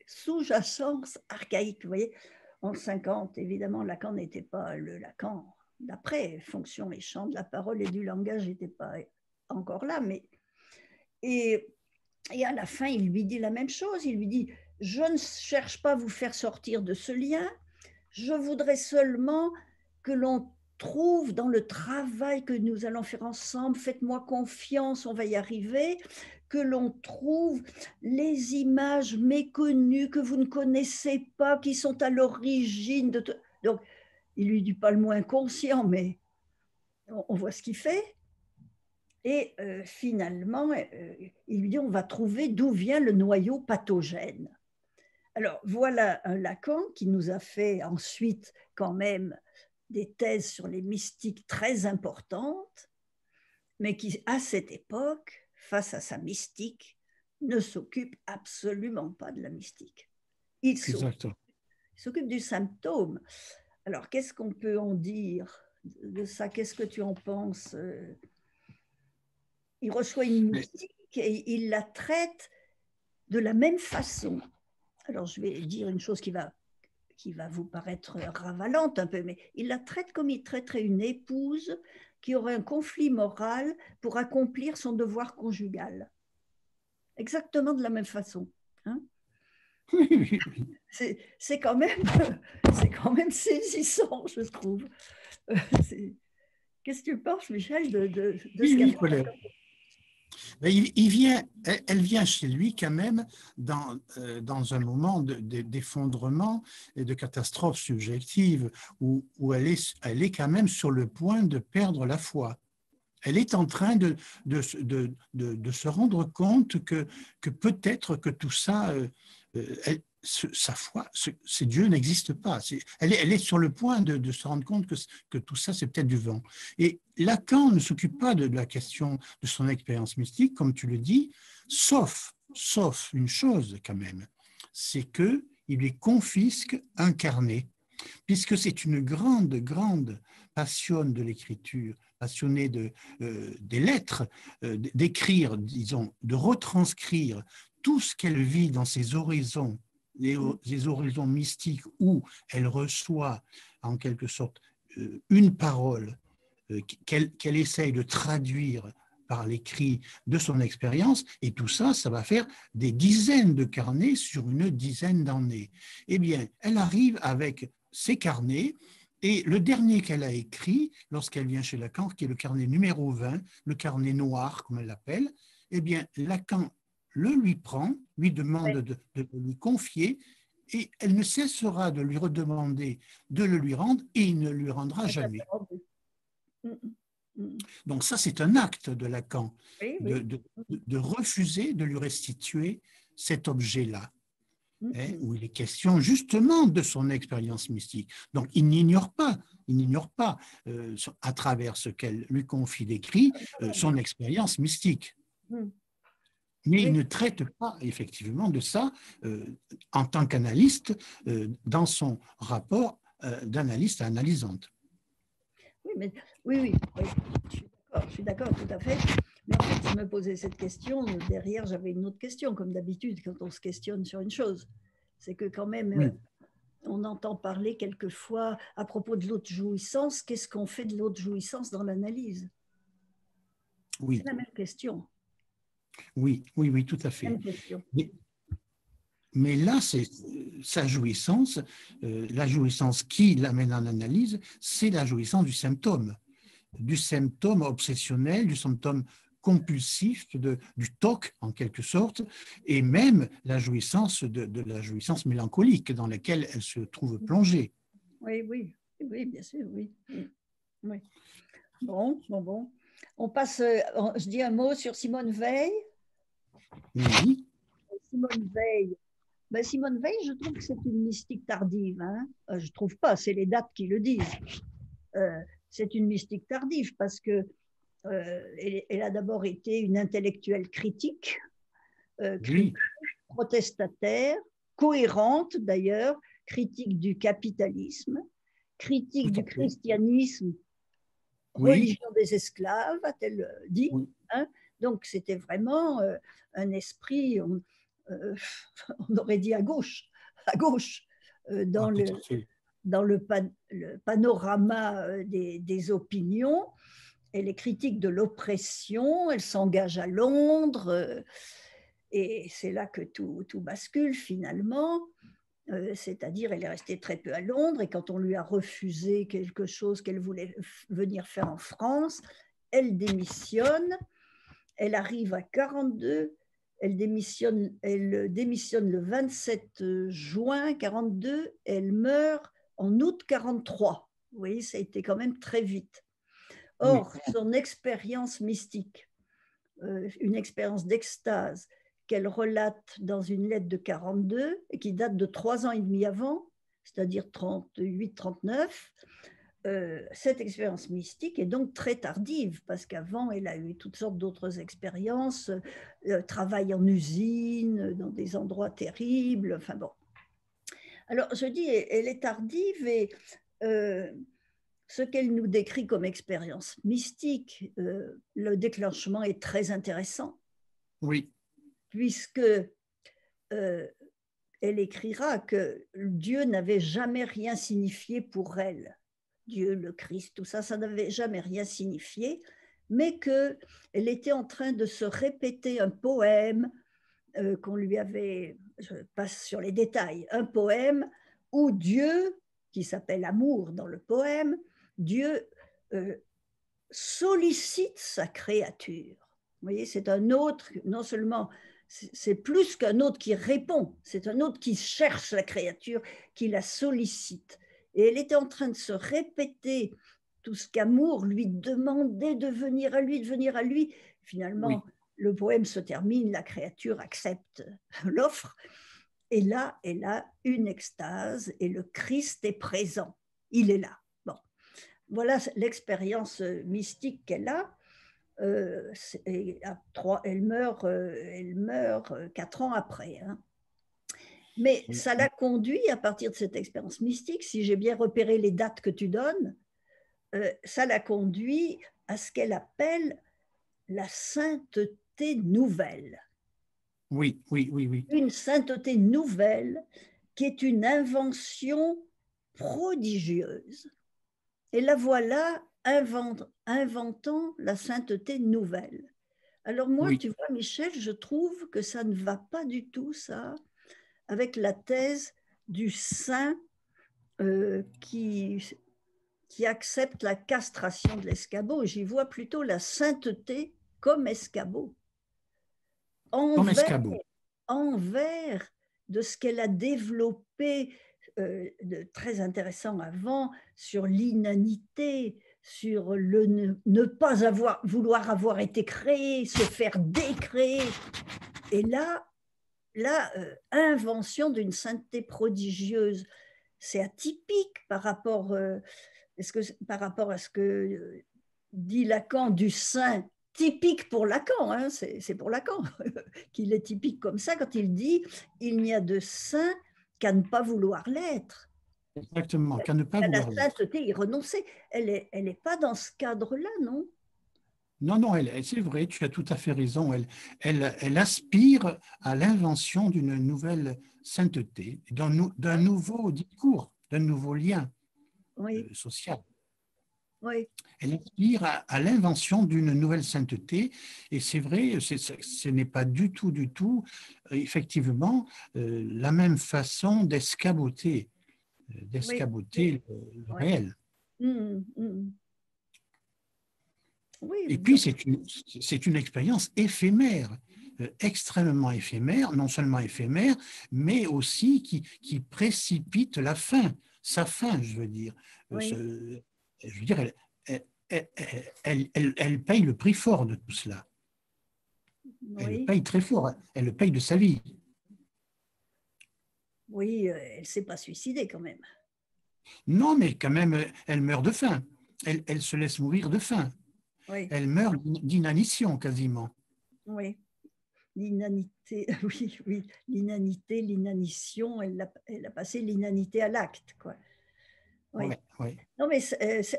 Sous-jacences archaïques, vous voyez. En 50, évidemment, Lacan n'était pas le Lacan d'après. Fonction et champ de la parole et du langage n'étaient pas encore là. Mais... Et à la fin, il lui dit la même chose. Il lui dit, je ne cherche pas à vous faire sortir de ce lien. Je voudrais seulement que l'on trouve dans le travail que nous allons faire ensemble, faites-moi confiance, on va y arriver, que l'on trouve les images méconnues que vous ne connaissez pas, qui sont à l'origine de... Donc, il lui dit pas le mot inconscient, mais on voit ce qu'il fait. Et finalement, il lui dit, on va trouver d'où vient le noyau pathogène. Alors, voilà un Lacan qui nous a fait ensuite quand même des thèses sur les mystiques très importantes, mais qui, à cette époque, face à sa mystique, ne s'occupe absolument pas de la mystique. Il s'occupe du symptôme. Alors, qu'est-ce qu'on peut en dire de ça? Qu'est-ce que tu en penses? Il reçoit une mystique et il la traite de la même façon. Alors, je vais dire une chose qui va vous paraître ravalante un peu, mais il la traite comme il traiterait une épouse qui aurait un conflit moral pour accomplir son devoir conjugal. Exactement de la même façon. Hein? C'est quand même saisissant, je trouve. Qu'est-ce que tu penses, Michel, de ce qu'elle a? Elle vient chez lui quand même dans un moment d'effondrement et de catastrophe subjective où elle est quand même sur le point de perdre la foi. Elle est en train de se rendre compte que peut-être que tout ça, sa foi, ces dieux n'existent pas. Elle est sur le point de se rendre compte que tout ça, c'est peut-être du vent. Et Lacan ne s'occupe pas de la question de son expérience mystique, comme tu le dis, sauf une chose quand même, c'est qu'il lui confisque un carnet, puisque c'est une grande passionne de l'écriture, passionnée des lettres, d'écrire, disons, de retranscrire tout ce qu'elle vit dans ses horizons, les horizons mystiques où elle reçoit en quelque sorte une parole qu'elle essaye de traduire par l'écrit de son expérience, et tout ça, ça va faire des dizaines de carnets sur une dizaine d'années. Eh bien, elle arrive avec ces carnets, et le dernier qu'elle a écrit, lorsqu'elle vient chez Lacan, qui est le carnet numéro 20, le carnet noir, comme elle l'appelle, eh bien, Lacan le lui prend, lui demande de lui confier, et elle ne cessera de lui redemander de le lui rendre, et il ne lui rendra jamais. Donc ça, c'est un acte de Lacan, de refuser de lui restituer cet objet-là, où il est question justement de son expérience mystique. Donc il n'ignore pas, à travers ce qu'elle lui confie d'écrit, son expérience mystique. Mais il ne traite pas effectivement de ça en tant qu'analyste dans son rapport d'analyste à analysante. Oui, je suis d'accord tout à fait. Mais en fait, je me posais cette question, derrière j'avais une autre question, comme d'habitude quand on se questionne sur une chose. C'est que quand même, on entend parler quelquefois à propos de l'autre jouissance, qu'est-ce qu'on fait de l'autre jouissance dans l'analyse? Oui. C'est la même question. Oui, tout à fait. Même question. Mais là, c'est sa jouissance, la jouissance qui l'amène en analyse, c'est la jouissance du symptôme obsessionnel, du symptôme compulsif, du TOC en quelque sorte, et même la jouissance de la jouissance mélancolique dans laquelle elle se trouve plongée. Oui, bien sûr, oui. Bon. On passe, je dis un mot sur Simone Weil. Oui. Simone Weil. Ben, Simone Weil, je trouve que c'est une mystique tardive. Hein. Je trouve pas, c'est les dates qui le disent. C'est une mystique tardive parce que elle a d'abord été une intellectuelle critique, Oui, protestataire, cohérente d'ailleurs, critique du capitalisme, critique tout à du fait. christianisme, Oui, religion des esclaves, a-t-elle dit. oui. Hein. Donc c'était vraiment un esprit, euh, on aurait dit à gauche Ah, dans tout à fait. le panorama des opinions. Elle est critique de l'oppression, elle s'engage à Londres, et c'est là que tout bascule finalement. C'est-à-dire, elle est restée très peu à Londres, et quand on lui a refusé quelque chose qu'elle voulait venir faire en France, elle démissionne. Elle arrive à 42, elle démissionne le 27 juin 42, elle meurt en août 43. Vous voyez, ça a été quand même très vite. Oui, Or, son expérience mystique, une expérience d'extase qu'elle relate dans une lettre de 42 et qui date de 3 ans et demi avant, c'est-à-dire 38-39, cette expérience mystique est donc très tardive, parce qu'avant, elle a eu toutes sortes d'autres expériences, travail en usine, dans des endroits terribles, enfin bon. Alors, je dis, elle est tardive, et euh, ce qu'elle nous décrit comme expérience mystique, le déclenchement est très intéressant, oui, puisque elle écrira que Dieu n'avait jamais rien signifié pour elle. Dieu, le Christ, tout ça, ça n'avait jamais rien signifié, mais qu'elle était en train de se répéter un poème qu'on lui avait, je passe sur les détails, un poème où Dieu, qui s'appelle Amour dans le poème, Dieu euh, sollicite sa créature. Vous voyez, c'est un autre, non seulement, c'est plus qu'un autre qui répond, c'est un autre qui cherche la créature, qui la sollicite. Et elle était en train de se répéter tout ce qu'Amour lui demandait de venir à lui, de venir à lui. Finalement, oui, le poème se termine, la créature accepte l'offre, et là, elle a une extase, et le Christ est présent. Il est là. Bon, voilà l'expérience mystique qu'elle a. Elle meurt 4 ans après. Hein. Mais oui, ça l'a conduit, à partir de cette expérience mystique, si j'ai bien repéré les dates que tu donnes, ça l'a conduit à ce qu'elle appelle la sainteté nouvelle. oui, oui, oui, oui. Une sainteté nouvelle qui est une invention prodigieuse. Et la voilà inventant la sainteté nouvelle. Alors moi, Oui. tu vois, Michel, je trouve que ça ne va pas du tout, ça, avec la thèse du saint qui accepte la castration de l'escabeau. J'y vois plutôt la sainteté comme escabeau, Comme envers, escabeau. envers de ce qu'elle a développé de très intéressant avant sur l'inanité, sur le ne pas vouloir avoir été créé, se faire décréer. Et là, invention d'une sainteté prodigieuse. C'est atypique par rapport à ce que dit Lacan du saint, typique pour Lacan, hein, c'est pour Lacan qu'il est typique comme ça quand il dit il n'y a de saint qu'à ne pas vouloir l'être. Exactement, qu'à ne pas À la vouloir l'être. sainteté, y renoncer. Elle est pas dans ce cadre-là, non? Non, non, c'est vrai, tu as tout à fait raison. Elle aspire à l'invention d'une nouvelle sainteté, d'un nouveau discours, d'un nouveau lien Oui, social. oui, Elle aspire à l'invention d'une nouvelle sainteté, et c'est vrai, ce n'est pas du tout, effectivement, la même façon oui, d'escaboter le oui. réel. Mm. Oui, Et puis, donc, c'est une expérience éphémère, extrêmement éphémère, non seulement éphémère, mais aussi qui précipite la fin, sa fin, je veux dire. oui, Je veux dire, elle paye le prix fort de tout cela. Elle le oui, paye très fort, elle le paye de sa vie. oui, elle ne s'est pas suicidée quand même. Non, mais quand même, elle meurt de faim. Elle se laisse mourir de faim. Oui, Elle meurt d'inanition quasiment. oui. L'inanité, oui, oui. L'inanité, l'inanition, elle a passé l'inanité à l'acte, quoi. Oui. Ouais, ouais. Non, mais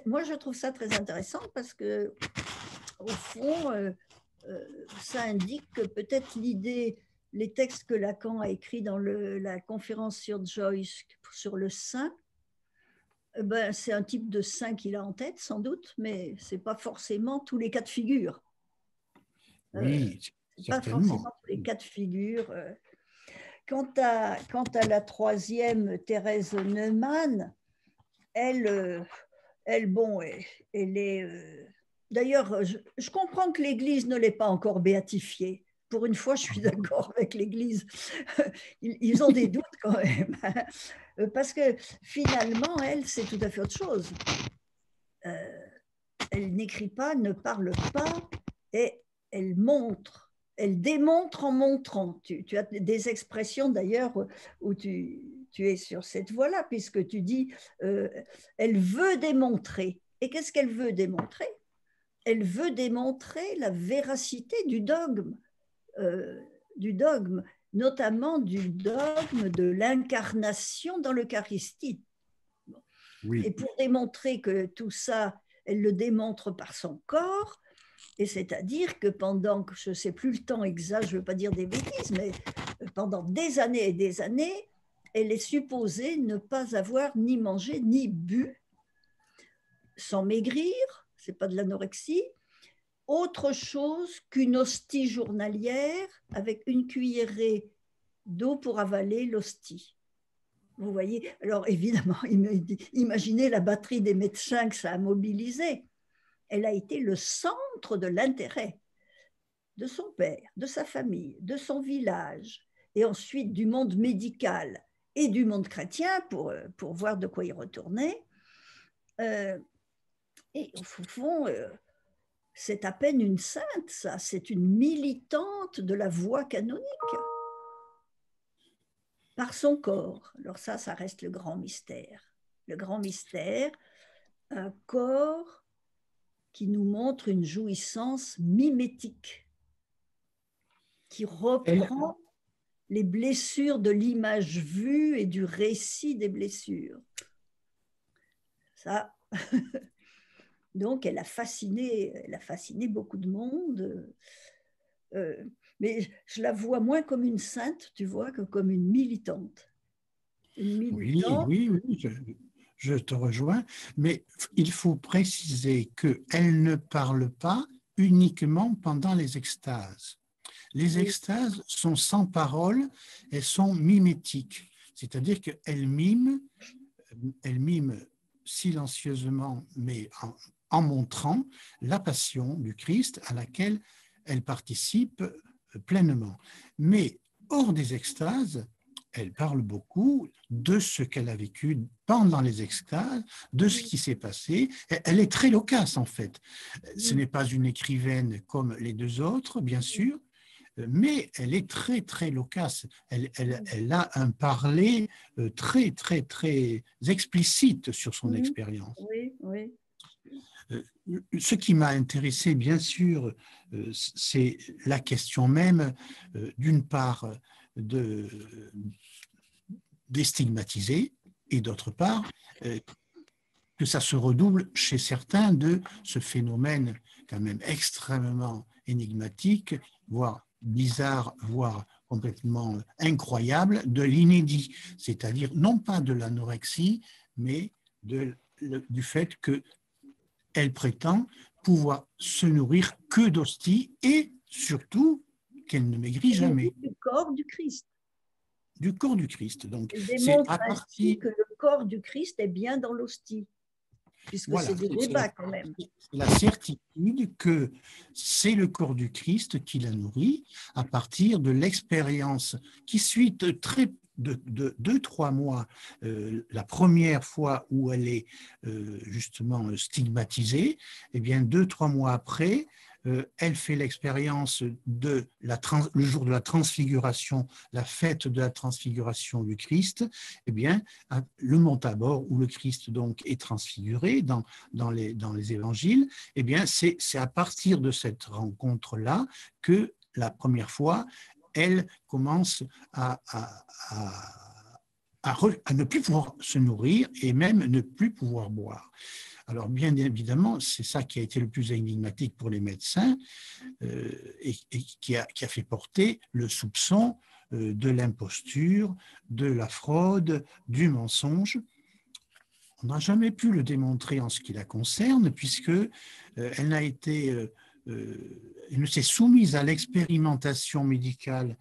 moi, je trouve ça très intéressant parce que, au fond, ça indique que peut-être l'idée, les textes que Lacan a écrits dans la conférence sur Joyce, sur le saint, ben, c'est un type de saint qu'il a en tête, sans doute, mais ce n'est pas forcément tous les cas de figure. Oui, C'est pas forcément certainement. tous les cas de figure. Quant à la troisième, Thérèse Neumann, elle, bon, elle est. D'ailleurs, je comprends que l'Église ne l'ait pas encore béatifiée. Pour une fois, je suis d'accord avec l'Église. Ils ont des doutes quand même. Parce que finalement, elle, c'est tout à fait autre chose. Elle n'écrit pas, ne parle pas, et elle montre. Elle démontre en montrant. Tu as des expressions d'ailleurs où tu es sur cette voie-là, puisque tu dis elle veut démontrer. Et qu'est-ce qu'elle veut démontrer? Elle veut démontrer la véracité du dogme, notamment du dogme de l'incarnation dans l'Eucharistie. Oui. Et pour démontrer que tout ça, elle le démontre par son corps, et c'est-à-dire que pendant, je ne sais plus le temps exact, je ne veux pas dire des bêtises, mais pendant des années et des années, elle est supposée ne pas avoir ni mangé ni bu, sans maigrir, ce n'est pas de l'anorexie, autre chose qu'une hostie journalière avec une cuillerée d'eau pour avaler l'hostie. Vous voyez, alors évidemment, imaginez la batterie des médecins que ça a mobilisé. Elle a été le centre de l'intérêt de son père, de sa famille, de son village, et ensuite du monde médical et du monde chrétien pour voir de quoi y retourner. Et au fond, c'est à peine une sainte, ça, c'est une militante de la voie canonique par son corps. Alors ça reste le grand mystère. Le grand mystère, un corps qui nous montre une jouissance mimétique, qui reprend les blessures de l'image vue et du récit des blessures. Ça, donc elle a fasciné beaucoup de monde. Mais je la vois moins comme une sainte, tu vois, que comme une militante. Une Oui, militante. oui, oui, je te rejoins, mais il faut préciser qu'elle ne parle pas uniquement pendant les extases. Les extases sont sans parole, elles sont mimétiques, c'est-à-dire qu'elle mime silencieusement, mais en montrant la passion du Christ à laquelle elle participe pleinement. Mais hors des extases, elle parle beaucoup de ce qu'elle a vécu pendant les extases, de ce qui s'est passé. Elle est très loquace, en fait. Ce n'est pas une écrivaine comme les deux autres, bien sûr, mais elle est très, très loquace. Elle a un parler très, très, très explicite sur son expérience. Oui, oui. Ce qui m'a intéressé, bien sûr, c'est la question même, d'une part, déstigmatiser, et d'autre part, que ça se redouble chez certains de ce phénomène quand même extrêmement énigmatique, voire bizarre, voire complètement incroyable, de l'inédit, c'est-à-dire non pas de l'anorexie, mais du fait qu'elle prétend pouvoir se nourrir que d'hosties et surtout qu'elle ne maigrit jamais. Du corps du Christ. Du corps du Christ. Donc, elle c'est démontre à partir... ainsi que le corps du Christ est bien dans l'hostie, puisque Voilà, c'est des débats quand même. La certitude que c'est le corps du Christ qui la nourrit à partir de l'expérience qui suit de 2-3 mois, la première fois où elle est justement stigmatisée, et bien 2-3 mois après, elle fait l'expérience de le jour de la transfiguration, la fête de la transfiguration du Christ. Eh bien, le mont Tabor, où le Christ donc est transfiguré dans les évangiles, eh bien, c'est à partir de cette rencontre-là que la première fois, elle commence à ne plus pouvoir se nourrir et même ne plus pouvoir boire. Alors, bien évidemment, c'est ça qui a été le plus énigmatique pour les médecins et qui a fait porter le soupçon de l'imposture, de la fraude, du mensonge. On n'a jamais pu le démontrer en ce qui la concerne, puisque elle ne s'est soumise à l'expérimentation médicale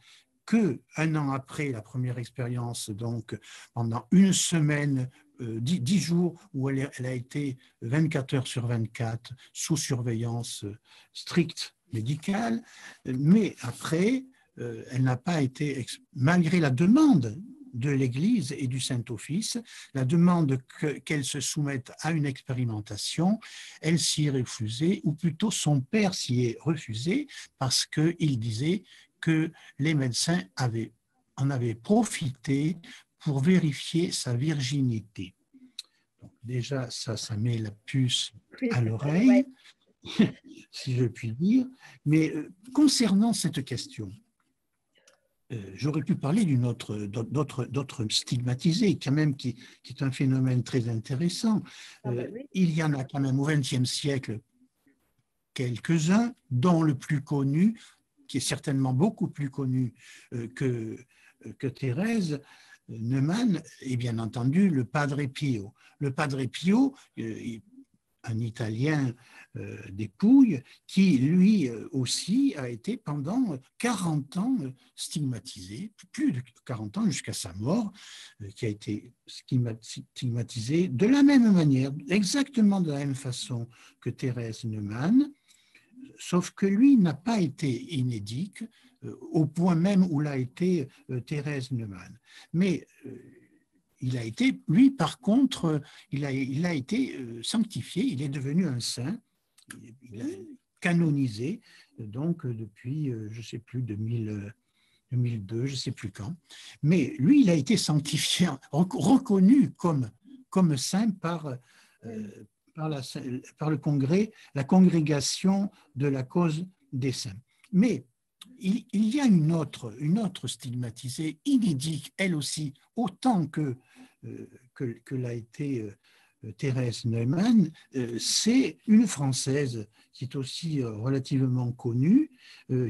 qu'un an après la première expérience, donc pendant une semaine, 10 jours, où elle a été 24 heures sur 24 sous surveillance stricte médicale, mais après, elle n'a pas été, malgré la demande de l'Église et du Saint-Office, la demande qu'elle se soumette à une expérimentation, elle s'y est refusée, ou plutôt son père s'y est refusé, parce qu'il disait que les médecins en avaient profité pour vérifier sa virginité. Donc déjà, ça met la puce à l'oreille, si je puis dire. Mais concernant cette question, j'aurais pu parler d'autres stigmatisés, quand même, qui est un phénomène très intéressant. Il y en a quand même au XXe siècle quelques-uns, dont le plus connu, qui est certainement beaucoup plus connu que Thérèse Neumann, est bien entendu le Padre Pio. Le Padre Pio, un Italien des Pouilles, qui lui aussi a été pendant 40 ans stigmatisé, plus de 40 ans jusqu'à sa mort, qui a été stigmatisé de la même manière, exactement de la même façon que Thérèse Neumann, sauf que lui n'a pas été inédit au point même où l'a été Thérèse Neumann. Mais il a été, lui par contre, il a été sanctifié, il est devenu un saint, il a canonisé, donc depuis, je ne sais plus, 2002, je ne sais plus quand. Mais lui, il a été sanctifié, reconnu comme saint par le congrès, la congrégation de la cause des saints. Mais il y a une autre stigmatisée, inédite, elle aussi, autant que l'a été Thérèse Neumann, c'est une Française qui est aussi relativement connue,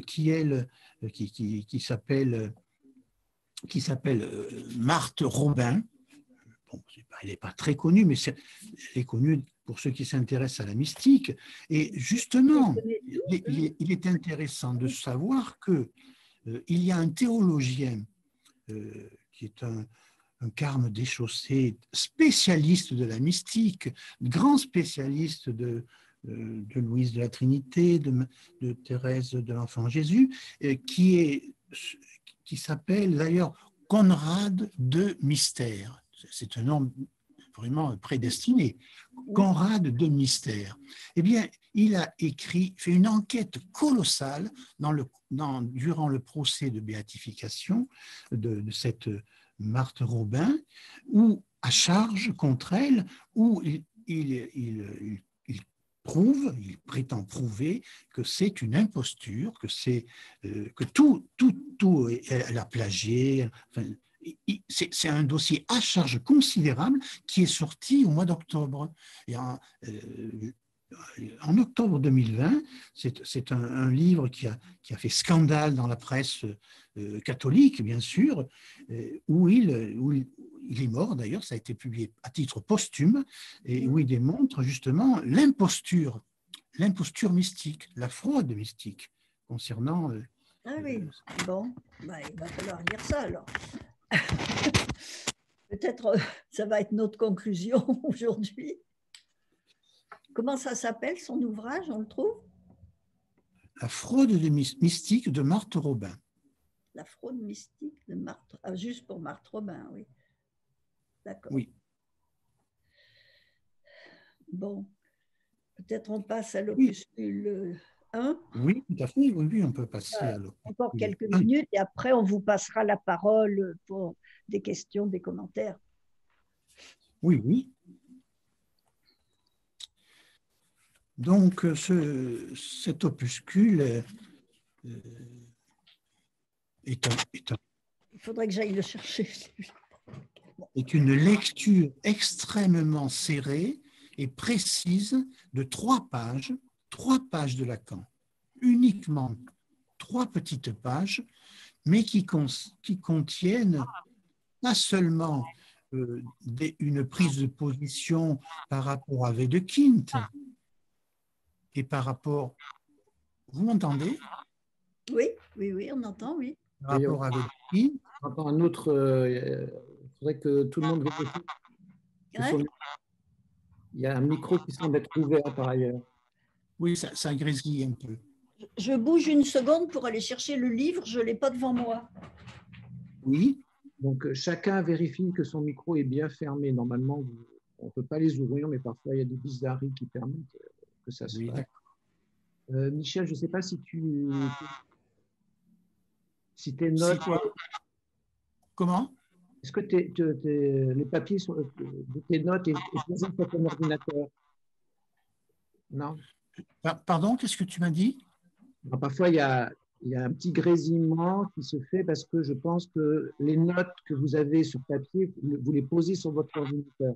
qui s'appelle Marthe Robin. Bon, elle n'est pas très connue, mais elle est connue pour ceux qui s'intéressent à la mystique. Et justement, il est intéressant de savoir qu'il y a un théologien qui est un carme déchaussé, spécialiste de la mystique, grand spécialiste de Louise de la Trinité, de Thérèse de l'Enfant Jésus, qui s'appelle d'ailleurs Conrad de Mystère. C'est un nom vraiment prédestiné. Conrad de Mystère. Eh bien, il a fait une enquête colossale durant le procès de béatification de cette Marthe Robin, où, à charge contre elle, où il prétend prouver que c'est une imposture, que tout elle a plagié. Enfin, c'est un dossier à charge considérable qui est sorti au mois d'octobre. Et en octobre 2020, c'est un livre qui a fait scandale dans la presse catholique, bien sûr, où il est mort, d'ailleurs, ça a été publié à titre posthume, et où il démontre justement l'imposture mystique, la fraude mystique concernant... ah oui, bon, bah, il va falloir lire ça alors. Peut-être ça va être notre conclusion aujourd'hui. Comment ça s'appelle son ouvrage, on le trouve? La fraude mystique de Marthe Robin. La fraude mystique de Marthe, juste pour Marthe Robin, oui. D'accord. Oui. Bon, peut-être on passe à l'opuscule Hein? Oui, tout à fait. Oui, oui, on peut passer à Encore l'opuscule quelques 1. minutes et après on vous passera la parole pour des questions, des commentaires. Oui, oui. Donc, cet opuscule est, Il faudrait que j'aille le chercher. est une lecture extrêmement serrée et précise de 3 pages de Lacan. Uniquement 3 petites pages, mais qui contiennent pas seulement une prise de position par rapport à Wedekind et par rapport, vous m'entendez? Oui, oui, oui, on entend, oui. Par Oui, rapport à Wedekind, encore un autre. Il faudrait que tout le monde vérifie que Ouais. il y a un micro qui semble être ouvert par ailleurs. oui, ça grésille un peu. Je bouge une seconde pour aller chercher le livre, je ne l'ai pas devant moi. Oui, Donc, chacun vérifie que son micro est bien fermé. Normalement, on ne peut pas les ouvrir, mais parfois, il y a des bizarreries qui permettent que ça se oui, fasse. d'accord. Michel, je ne sais pas si tes C'est notes. quoi? Comment? Est-ce que les papiers de tes notes est posé sur ton ordinateur? Non? Pardon, qu'est-ce que tu m'as dit? Alors, parfois, il y a un petit grésillement qui se fait parce que je pense que les notes que vous avez sur papier, vous les posez sur votre ordinateur.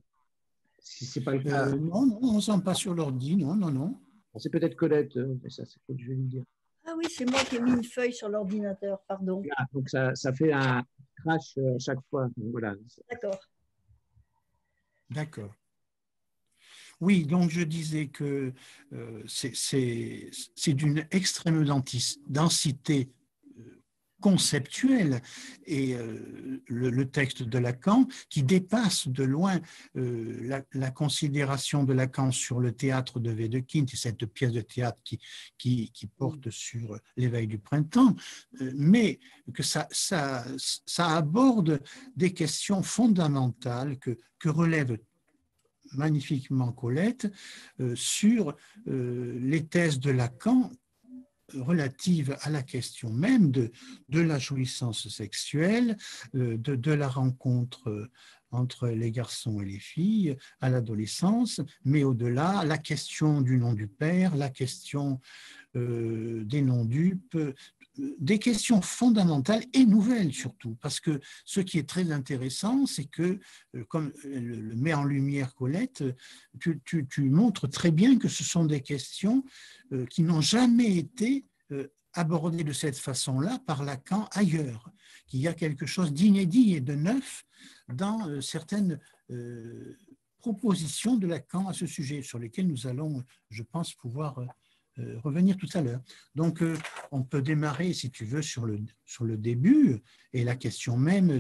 Si ce n'est pas le cas, Non, non, on ne sent pas sur l'ordi, non, non, non. c'est peut-être Colette, mais ça, c'est ce que je vais lui dire. Ah oui, c'est moi qui ai mis une feuille sur l'ordinateur, pardon. Ah, donc, ça fait un crash à chaque fois. Donc, voilà. D'accord. D'accord. Oui, donc je disais que c'est d'une extrême densité conceptuelle et le texte de Lacan qui dépasse de loin la considération de Lacan sur le théâtre de Wedekind et cette pièce de théâtre qui porte sur l'éveil du printemps, mais que ça aborde des questions fondamentales que relève magnifiquement Colette sur les thèses de Lacan relatives à la question même de la jouissance sexuelle, de la rencontre entre les garçons et les filles à l'adolescence, mais au-delà, la question du nom du père, la question des non-dupes, des questions fondamentales et nouvelles surtout, parce que ce qui est très intéressant, c'est que, comme le met en lumière Colette, tu montres très bien que ce sont des questions qui n'ont jamais été abordées de cette façon-là par Lacan ailleurs, qu'il y a quelque chose d'inédit et de neuf dans certaines propositions de Lacan à ce sujet, sur lesquelles nous allons, je pense, pouvoir revenir tout à l'heure. Donc, on peut démarrer, si tu veux, sur le début et la question même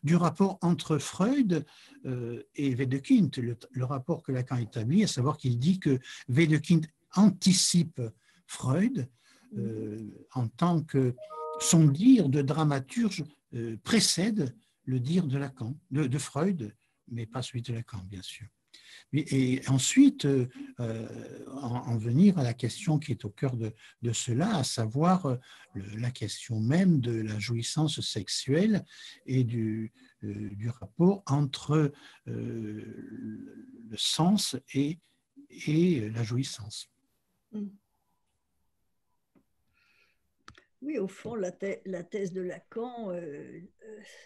du rapport entre Freud et Wedekind, le rapport que Lacan établit, à savoir qu'il dit que Wedekind anticipe Freud en tant que son dire de dramaturge précède le dire de Lacan, de Freud, mais pas celui de Lacan, bien sûr. Et ensuite, en venir à la question qui est au cœur de cela, à savoir la question même de la jouissance sexuelle et du rapport entre le sens et la jouissance. Oui, au fond, la thèse de Lacan,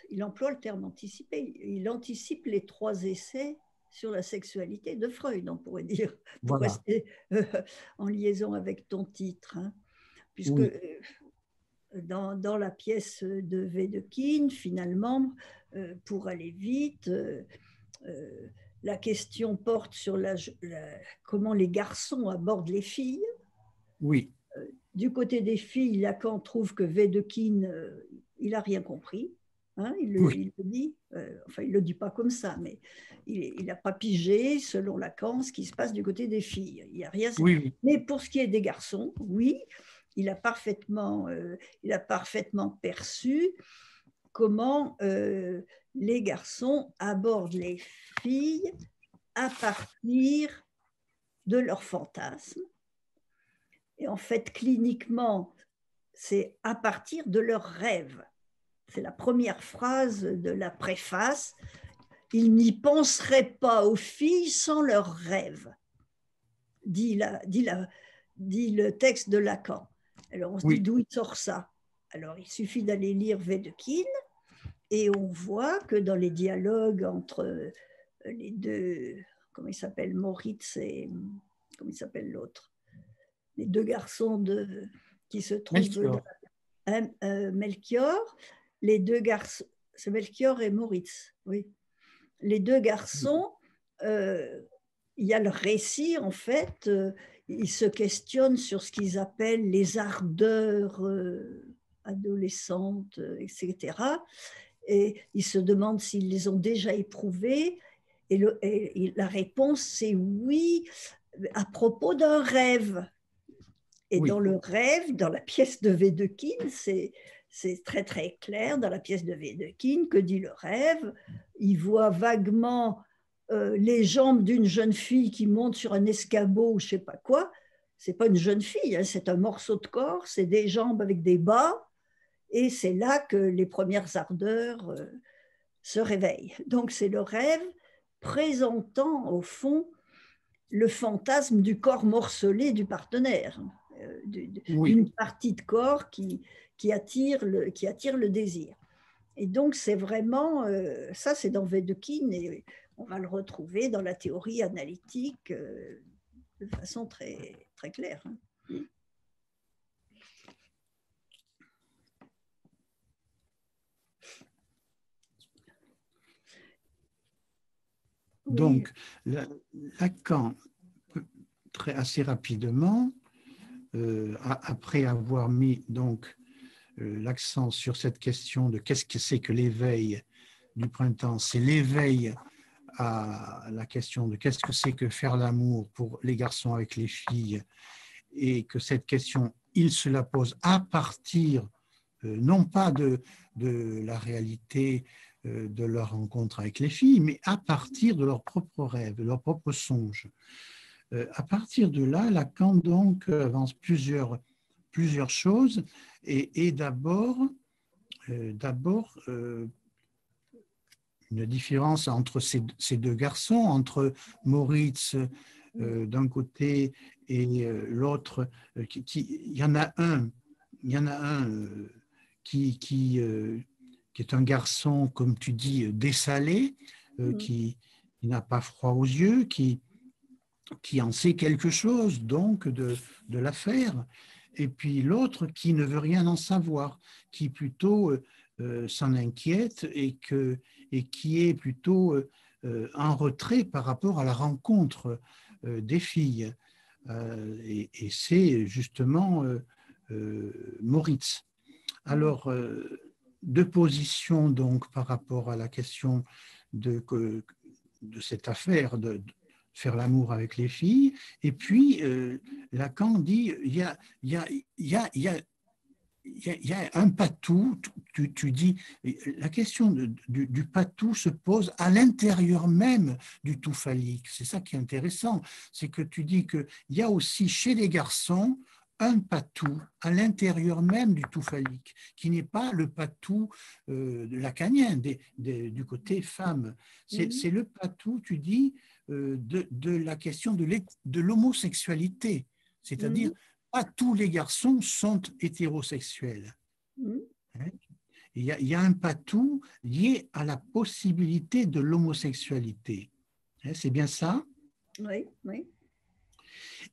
il emploie le terme anticipé. Il anticipe les 3 essais sur la sexualité de Freud, on pourrait dire, pour Voilà. rester en liaison avec ton titre. Hein, puisque Oui. dans la pièce de Wedekind, finalement, pour aller vite, la question porte sur comment les garçons abordent les filles. Oui. Du côté des filles, Lacan trouve que Wedekind, il n'a rien compris. Hein, il le dit, enfin il ne le dit pas comme ça, mais il n'a pas pigé, selon Lacan, ce qui se passe du côté des filles. Il y a rien. Oui. Mais pour ce qui est des garçons, oui, il a parfaitement perçu comment les garçons abordent les filles à partir de leurs fantasmes Et en fait, cliniquement, c'est à partir de leurs rêves. C'est la première phrase de la préface. Ils n'y penseraient pas aux filles sans leurs rêves, dit le texte de Lacan. Alors on se dit Oui, d'où il sort ça. Alors il suffit d'aller lire Wedekind et on voit que dans les dialogues entre les deux, comment il s'appelle, Moritz et comment il s'appelle l'autre, les deux garçons qui se trouvent Melchior. Melchior, les deux garçons, c'est Melchior et Moritz, oui. Les deux garçons, il y a le récit, en fait, ils se questionnent sur ce qu'ils appellent les ardeurs adolescentes, etc. Et ils se demandent s'ils les ont déjà éprouvées. Et la réponse, c'est oui, à propos d'un rêve. Et Oui, dans le rêve, dans la pièce de Wedekind, c'est très très clair dans la pièce de Wedekind, que dit le rêve. Il voit vaguement les jambes d'une jeune fille qui monte sur un escabeau ou je sais pas quoi. C'est pas une jeune fille, hein, c'est un morceau de corps, c'est des jambes avec des bas, et c'est là que les premières ardeurs se réveillent. Donc c'est le rêve présentant au fond le fantasme du corps morcelé du partenaire, oui. d'une partie de corps qui attire le désir. Et donc, c'est vraiment, ça c'est dans Wedekind, et on va le retrouver dans la théorie analytique de façon très, très claire. Donc, Lacan, assez rapidement, après avoir mis donc l'accent sur cette question de qu'est-ce que c'est que l'éveil du printemps, c'est l'éveil à la question de qu'est-ce que c'est que faire l'amour pour les garçons avec les filles, et que cette question, il se la pose à partir, non pas de la réalité de leur rencontre avec les filles, mais à partir de leurs propres rêves, de leurs propres songes. À partir de là, Lacan donc avance plusieurs choses, et d'abord une différence entre ces deux garçons, entre Moritz d'un côté et l'autre, il y en a un qui est un garçon, comme tu dis, dessalé, qui n'a pas froid aux yeux, qui en sait quelque chose donc de l'affaire, et puis l'autre qui ne veut rien en savoir, qui plutôt s'en inquiète et qui est plutôt en retrait par rapport à la rencontre des filles. Et c'est justement Moritz. Alors, deux positions donc par rapport à la question de cette affaire de faire l'amour avec les filles. Et puis, Lacan dit, il y a un patou, tu dis, la question du patou se pose à l'intérieur même du tout phallique. C'est ça qui est intéressant, c'est que tu dis qu'il y a aussi chez les garçons un patou à l'intérieur même du tout phallique, qui n'est pas le patou lacanien du côté femme. C'est le patou, tu dis, de la question de l'homosexualité, c'est-à-dire pas tous les garçons sont hétérosexuels. Il y a un patou lié à la possibilité de l'homosexualité. C'est bien ça? Oui, oui.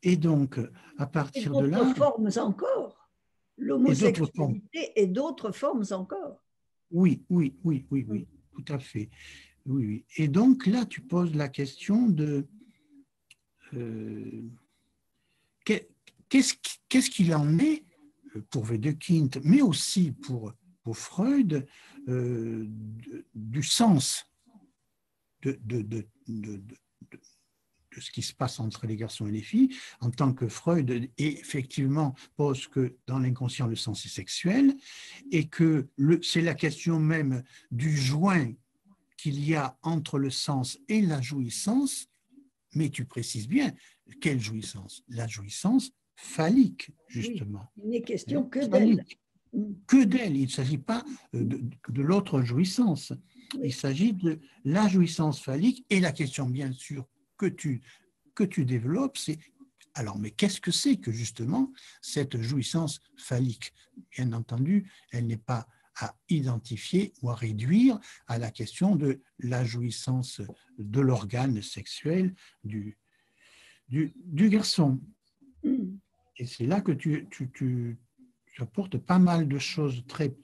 Et donc, à partir de là... d'autres formes encore. L'homosexualité et d'autres formes encore. Oui, tout à fait. Oui. Et donc là, tu poses la question de qu'est-ce qu'il en est pour Wedekind, mais aussi pour Freud, du sens de ce qui se passe entre les garçons et les filles, en tant que Freud effectivement pose que dans l'inconscient le sens est sexuel, et que c'est la question même du joint qu'il y a entre le sens et la jouissance, mais tu précises bien, quelle jouissance? La jouissance phallique, Oui, justement. il n'est question que d'elle. Phallique. Que d'elle. Il ne s'agit pas de l'autre jouissance. Oui. Il s'agit de la jouissance phallique. Et la question, bien sûr, que tu développes, c'est alors, mais qu'est-ce que c'est que justement cette jouissance phallique? Bien entendu, elle n'est pas à identifier ou à réduire à la question de la jouissance de l'organe sexuel du garçon. Et c'est là que tu apportes pas mal de choses très,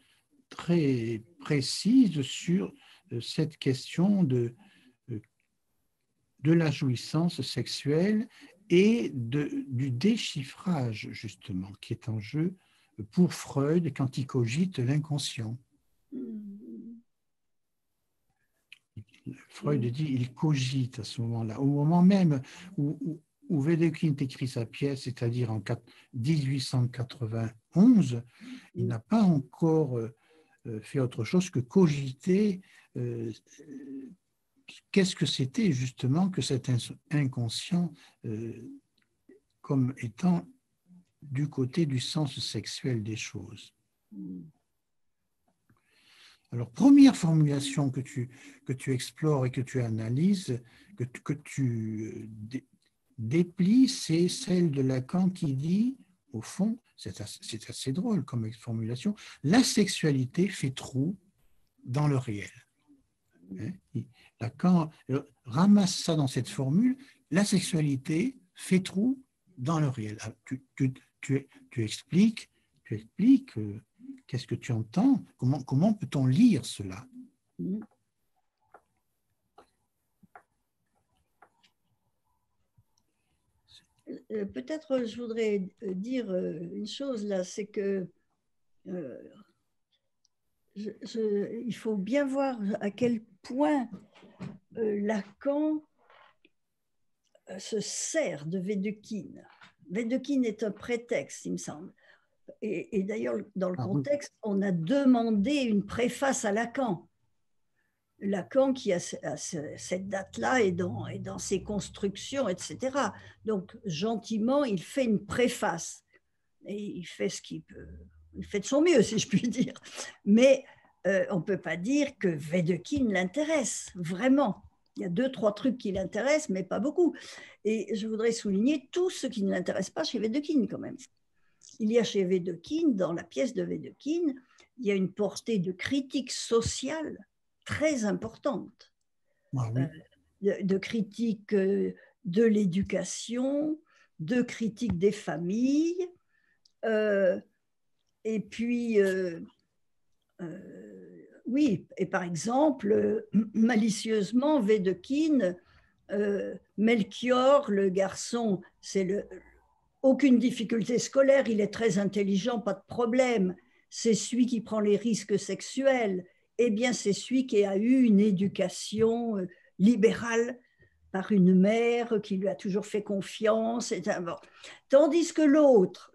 très précises sur cette question de la jouissance sexuelle et du déchiffrage, justement, qui est en jeu pour Freud quand il cogite l'inconscient. Freud dit il cogite à ce moment-là. Au moment même où Wedekind écrit sa pièce, c'est-à-dire en 1891, il n'a pas encore fait autre chose que cogiter qu'est-ce que c'était justement que cet inconscient comme étant du côté du sens sexuel des choses. Alors, première formulation que tu explores et que tu analyses, que tu déplies, c'est celle de Lacan qui dit, au fond, c'est assez drôle comme formulation, la sexualité fait trou dans le réel. Lacan ramasse ça dans cette formule, la sexualité fait trou dans le réel. Tu expliques qu'est-ce que tu entends, comment peut-on lire cela? Peut-être je voudrais dire une chose là, c'est que il faut bien voir à quel point Lacan se sert de Wedekind. Wedekind est un prétexte, il me semble. Et d'ailleurs, dans le contexte, on a demandé une préface à Lacan. Lacan qui a cette date-là et dans ses constructions, etc. Donc, gentiment, il fait une préface. Et il fait ce qu'il peut. Il fait de son mieux, si je puis dire. Mais on ne peut pas dire que Wedekind l'intéresse, vraiment. Il y a 2-3 trucs qui l'intéressent, mais pas beaucoup. Et je voudrais souligner tout ce qui ne l'intéresse pas chez Wedekind, quand même. Il y a chez Wedekind, dans la pièce de Wedekind, il y a une portée de critique sociale très importante. Ah oui. De critique de l'éducation, de critique des familles, et puis, oui, et par exemple, malicieusement, Wedekind, Melchior, le garçon, aucune difficulté scolaire, il est très intelligent, pas de problème. C'est celui qui prend les risques sexuels. Eh bien, c'est celui qui a eu une éducation libérale par une mère qui lui a toujours fait confiance. Bon. Tandis que l'autre,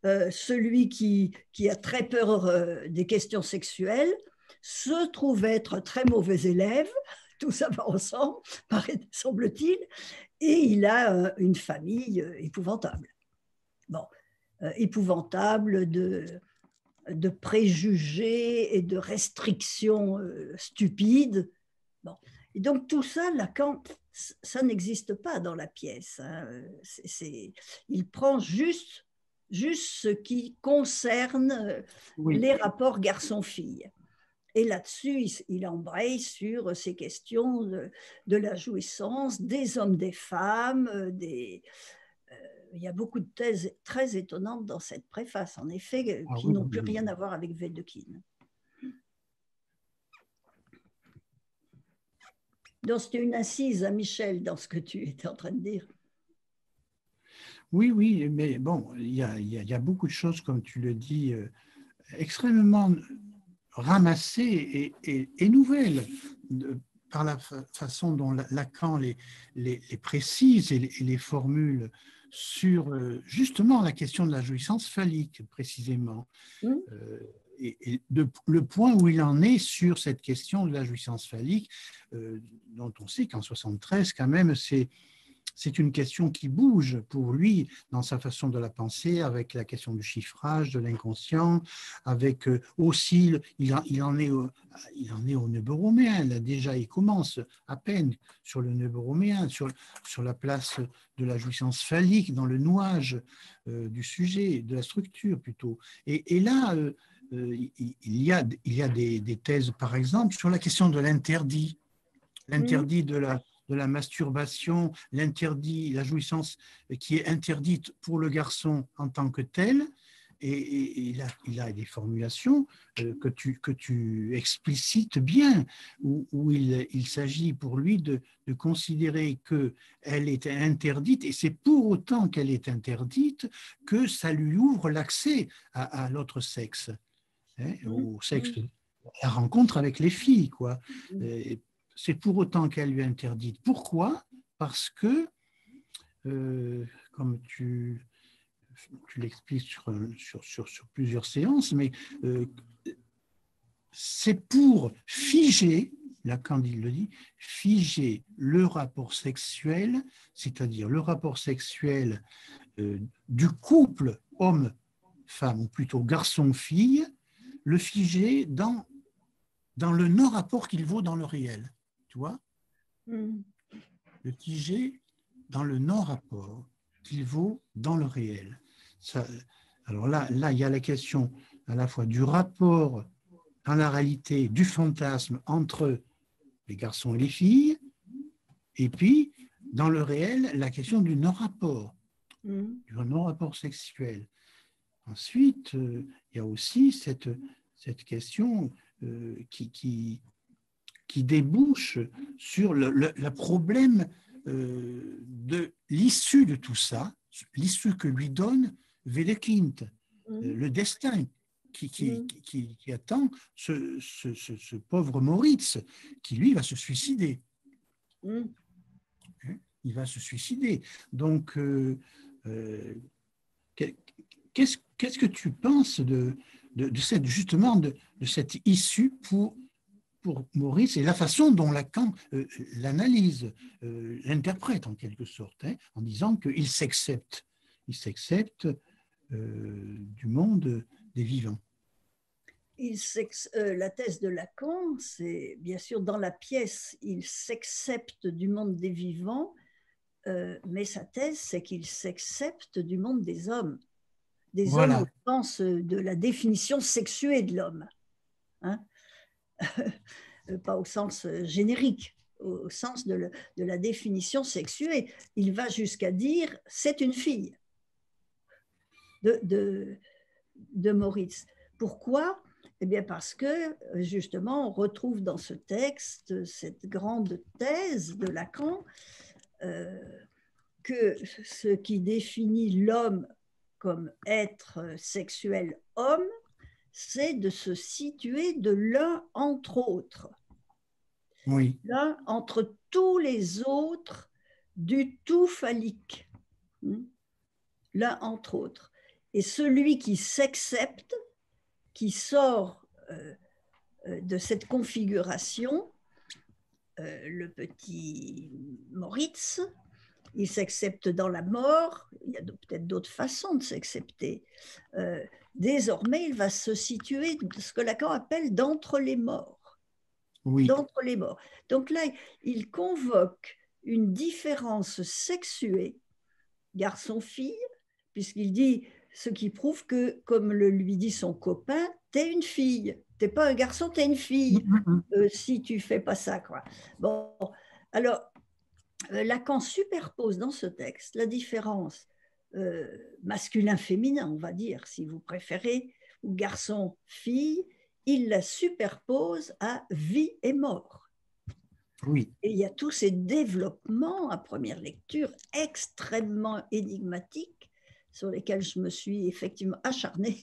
celui qui a très peur des questions sexuelles, se trouve être très mauvais élève, tout ça va ensemble, semble-t-il, et il a une famille épouvantable. Bon, épouvantable de préjugés et de restrictions stupides. Bon. Et donc tout ça, Lacan, ça n'existe pas dans la pièce. Hein. Il prend juste ce qui concerne les rapports garçon-fille. Et là-dessus, il embraye sur ces questions de la jouissance des hommes, des femmes, il y a beaucoup de thèses très étonnantes dans cette préface, en effet, qui n'ont plus rien à voir avec Wedekind. Donc, c'était une assise à Michel dans ce que tu étais en train de dire. Oui, mais bon, il y a beaucoup de choses, comme tu le dis, extrêmement ramassées et nouvelles par la façon dont Lacan les précise et les formule sur justement la question de la jouissance phallique, précisément. Et le point où il en est sur cette question de la jouissance phallique, dont on sait qu'en 1973, quand même, c'est c'est une question qui bouge pour lui dans sa façon de la penser, avec la question du chiffrage, de l'inconscient, avec aussi, il en est au neuroméen, là déjà il commence à peine sur le neuroméen, sur la place de la jouissance phallique dans le nouage du sujet, de la structure plutôt. Et là, il y a des thèses, par exemple, sur la question de l'interdit de la masturbation, l'interdit, la jouissance qui est interdite pour le garçon en tant que tel. Et il a des formulations que tu explicites bien, où il s'agit pour lui de considérer qu'elle est interdite, et c'est pour autant qu'elle est interdite que ça lui ouvre l'accès à l'autre sexe, hein, au sexe, la rencontre avec les filles, quoi. C'est pour autant qu'elle lui est interdite. Pourquoi? Parce que, comme tu l'expliques sur plusieurs séances, mais c'est pour figer, Lacan il le dit, figer le rapport sexuel, c'est-à-dire le rapport sexuel du couple homme-femme, ou plutôt garçon-fille, le figer dans le non-rapport qu'il vaut dans le réel. Tu vois, le figer dans le non-rapport qu'il vaut dans le réel. Ça, alors là, il y a la question à la fois du rapport dans la réalité, du fantasme entre les garçons et les filles, et puis, dans le réel, la question du non-rapport, du non-rapport sexuel. Ensuite, il y a aussi cette question qui débouche sur le problème de l'issue de tout ça, l'issue que lui donne Wedekind, le destin qui attend ce pauvre Moritz, qui lui va se suicider. Il va se suicider. Donc, qu'est-ce que tu penses de justement de cette issue pour Maurice et la façon dont Lacan l'analyse, l'interprète en quelque sorte, hein, en disant qu'il s'accepte. Il s'accepte du monde des vivants. La thèse de Lacan, c'est bien sûr dans la pièce, il s'accepte du monde des vivants, mais sa thèse, c'est qu'il s'accepte du monde des hommes. Des hommes au sens de la définition sexuée de l'homme. Hein, pas au sens générique, au sens de la définition sexuée. Il va jusqu'à dire c'est une fille de Moritz. Pourquoi? Eh bien parce que justement on retrouve dans ce texte cette grande thèse de Lacan que ce qui définit l'homme comme être sexuel homme, c'est de se situer de l'un entre autres. Oui. L'un entre tous les autres du tout phallique. L'un entre autres. Et celui qui s'accepte, qui sort de cette configuration, le petit Moritz, il s'accepte dans la mort, il y a peut-être d'autres façons de s'accepter. Désormais, il va se situer, ce que Lacan appelle d'entre les morts. Oui. D'entre les morts. Donc là, il convoque une différence sexuée, garçon-fille, puisqu'il dit ce qui prouve que, comme le lui dit son copain, t'es une fille, t'es pas un garçon, t'es une fille, si tu fais pas ça, quoi. Bon, alors, Lacan superpose dans ce texte la différence masculin-féminin, on va dire, si vous préférez, ou garçon-fille, il la superpose à vie et mort. Oui. Et il y a tous ces développements à première lecture extrêmement énigmatiques sur lesquels je me suis effectivement acharnée,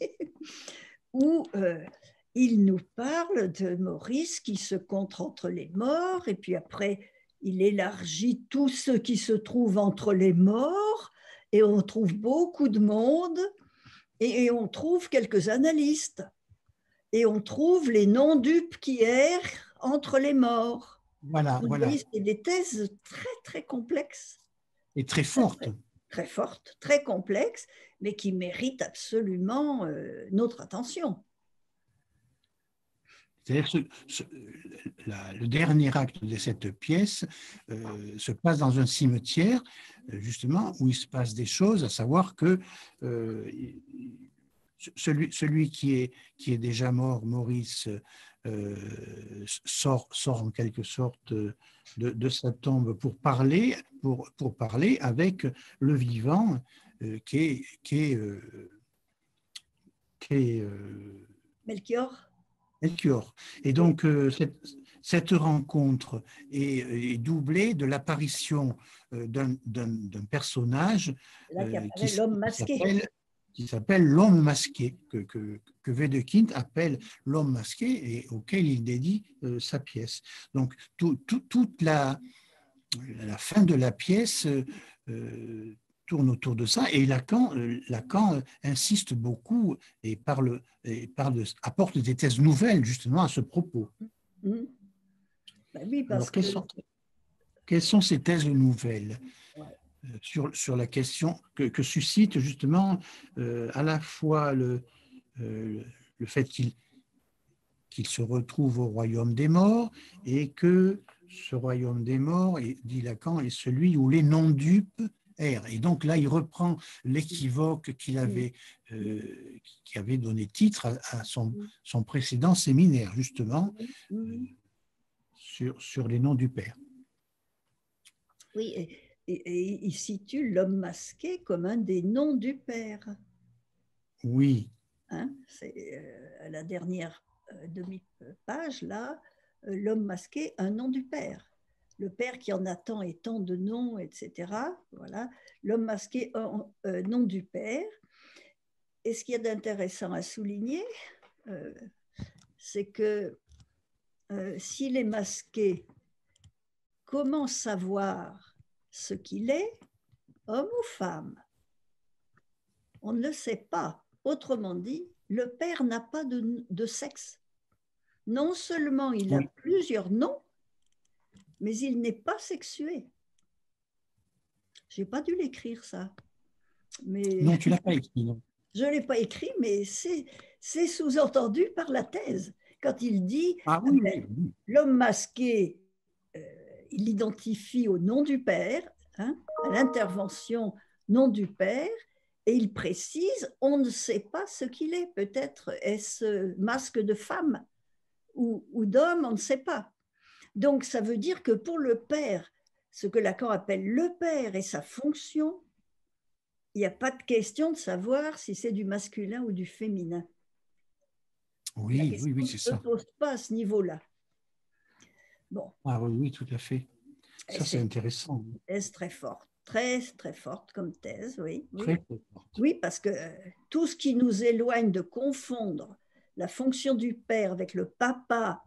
où il nous parle de Maurice qui se compte entre les morts, et puis après, il élargit tout ce qui se trouve entre les morts, et on trouve beaucoup de monde, et on trouve quelques analystes, et on trouve les non-dupes qui errent entre les morts. Voilà, Vous voilà. voyez, c'est des thèses très, très complexes. Et très forte. Très forte, très complexe, mais qui mérite absolument notre attention. C'est-à-dire le dernier acte de cette pièce se passe dans un cimetière, justement, où il se passe des choses, à savoir que celui qui est déjà mort, Maurice, sort en quelque sorte de sa tombe pour parler avec le vivant qui est Melchior. Melchior. Et donc, cette rencontre est doublée de l'apparition d'un personnage L'homme masqué. qui s'appelle l'homme masqué, que Wedekind appelle l'homme masqué et auquel il dédie sa pièce. Donc, toute la fin de la pièce tourne autour de ça, et Lacan insiste beaucoup et apporte des thèses nouvelles justement à ce propos. Mmh. Ben oui, parce Alors, quelles sont ces thèses nouvelles ouais. sur la question que suscite justement à la fois le fait qu'il se retrouve au royaume des morts, et que ce royaume des morts, dit Lacan, est celui où les non-dupes errent. Et donc là, il reprend l'équivoque qui avait donné titre à son précédent séminaire, justement, sur les noms du père. Oui, et il situe l'homme masqué comme un des noms du père. Oui. Hein, c'est à la dernière demi-page, là, l'homme masqué, un nom du père. Le père qui en a tant et tant de noms, etc. Voilà, l'homme masqué, nom du père. Et ce qu'il y a d'intéressant à souligner, c'est que s'il est masqué, comment savoir ce qu'il est, homme ou femme? On ne le sait pas. Autrement dit, le père n'a pas de sexe. Non seulement il a plusieurs noms, mais il n'est pas sexué. Je n'ai pas dû l'écrire, ça. Mais non, tu ne l'as pas écrit, non. Je ne l'ai pas écrit, mais c'est sous-entendu par la thèse. Quand il dit l'homme masqué, il l'identifie au nom du père, hein, à l'intervention nom du père, et il précise, on ne sait pas ce qu'il est. Peut-être est-ce masque de femme ou d'homme, on ne sait pas. Donc ça veut dire que pour le père, ce que Lacan appelle le père et sa fonction, il n'y a pas de question de savoir si c'est du masculin ou du féminin. Oui, c'est ça. Ne se pose pas à ce niveau-là. Bon. Ah oui, tout à fait. Ça, c'est intéressant. Une thèse très forte, très, très forte comme thèse, oui. Très, très forte. Oui, parce que tout ce qui nous éloigne de confondre la fonction du père avec le papa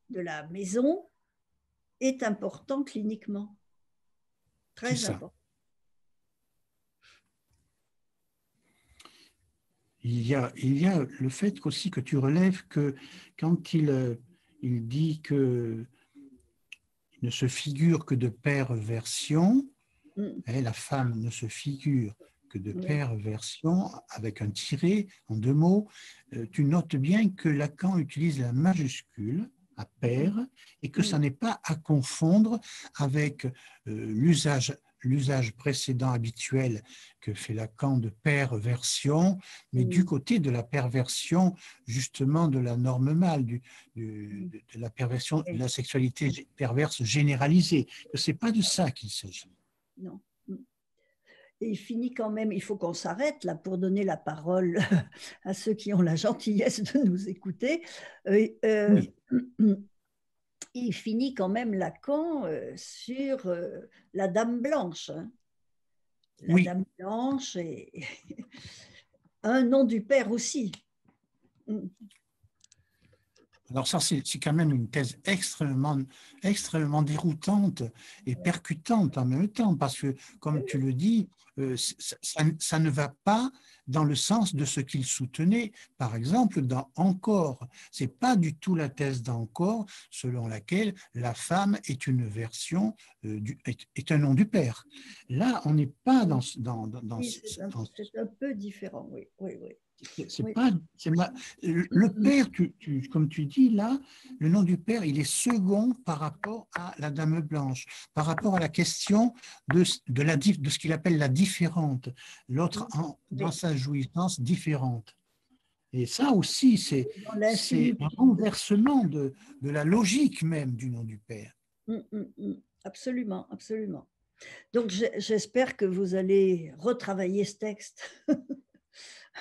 de la maison est important cliniquement. Très important. Il y a le fait aussi que tu relèves que quand il dit que il ne se figure que de perversion, la femme ne se figure que de perversion, avec un tiret en deux mots, tu notes bien que Lacan utilise la majuscule à père, et que ça n'est pas à confondre avec l'usage précédent habituel que fait Lacan de perversion, mais du côté de la perversion justement de la norme mâle, de la perversion, de la sexualité perverse généralisée. Ce n'est pas de ça qu'il s'agit. Non. Et il finit quand même, il faut qu'on s'arrête là pour donner la parole à ceux qui ont la gentillesse de nous écouter. Il finit quand même Lacan sur la Dame Blanche. Hein. La Dame Blanche et un nom du père aussi. Alors ça, c'est quand même une thèse extrêmement déroutante et percutante en même temps, parce que, comme tu le dis, ça ne va pas dans le sens de ce qu'il soutenait. Par exemple, dans Encore, c'est pas du tout la thèse d'Encore selon laquelle la femme est une version, est un nom du père. Là, on n'est pas Oui, c'est un peu différent, oui, oui, oui. C'est Oui. pas, le père, comme tu dis là, le nom du père, il est second par rapport à la Dame Blanche, par rapport à la question de ce qu'il appelle la différente, l'autre dans sa jouissance différente. Et ça aussi, c'est un renversement de la logique même du nom du père. Absolument, absolument. Donc j'espère que vous allez retravailler ce texte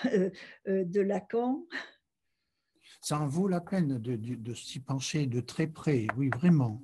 de Lacan. Ça en vaut la peine de s'y pencher de très près, oui, vraiment.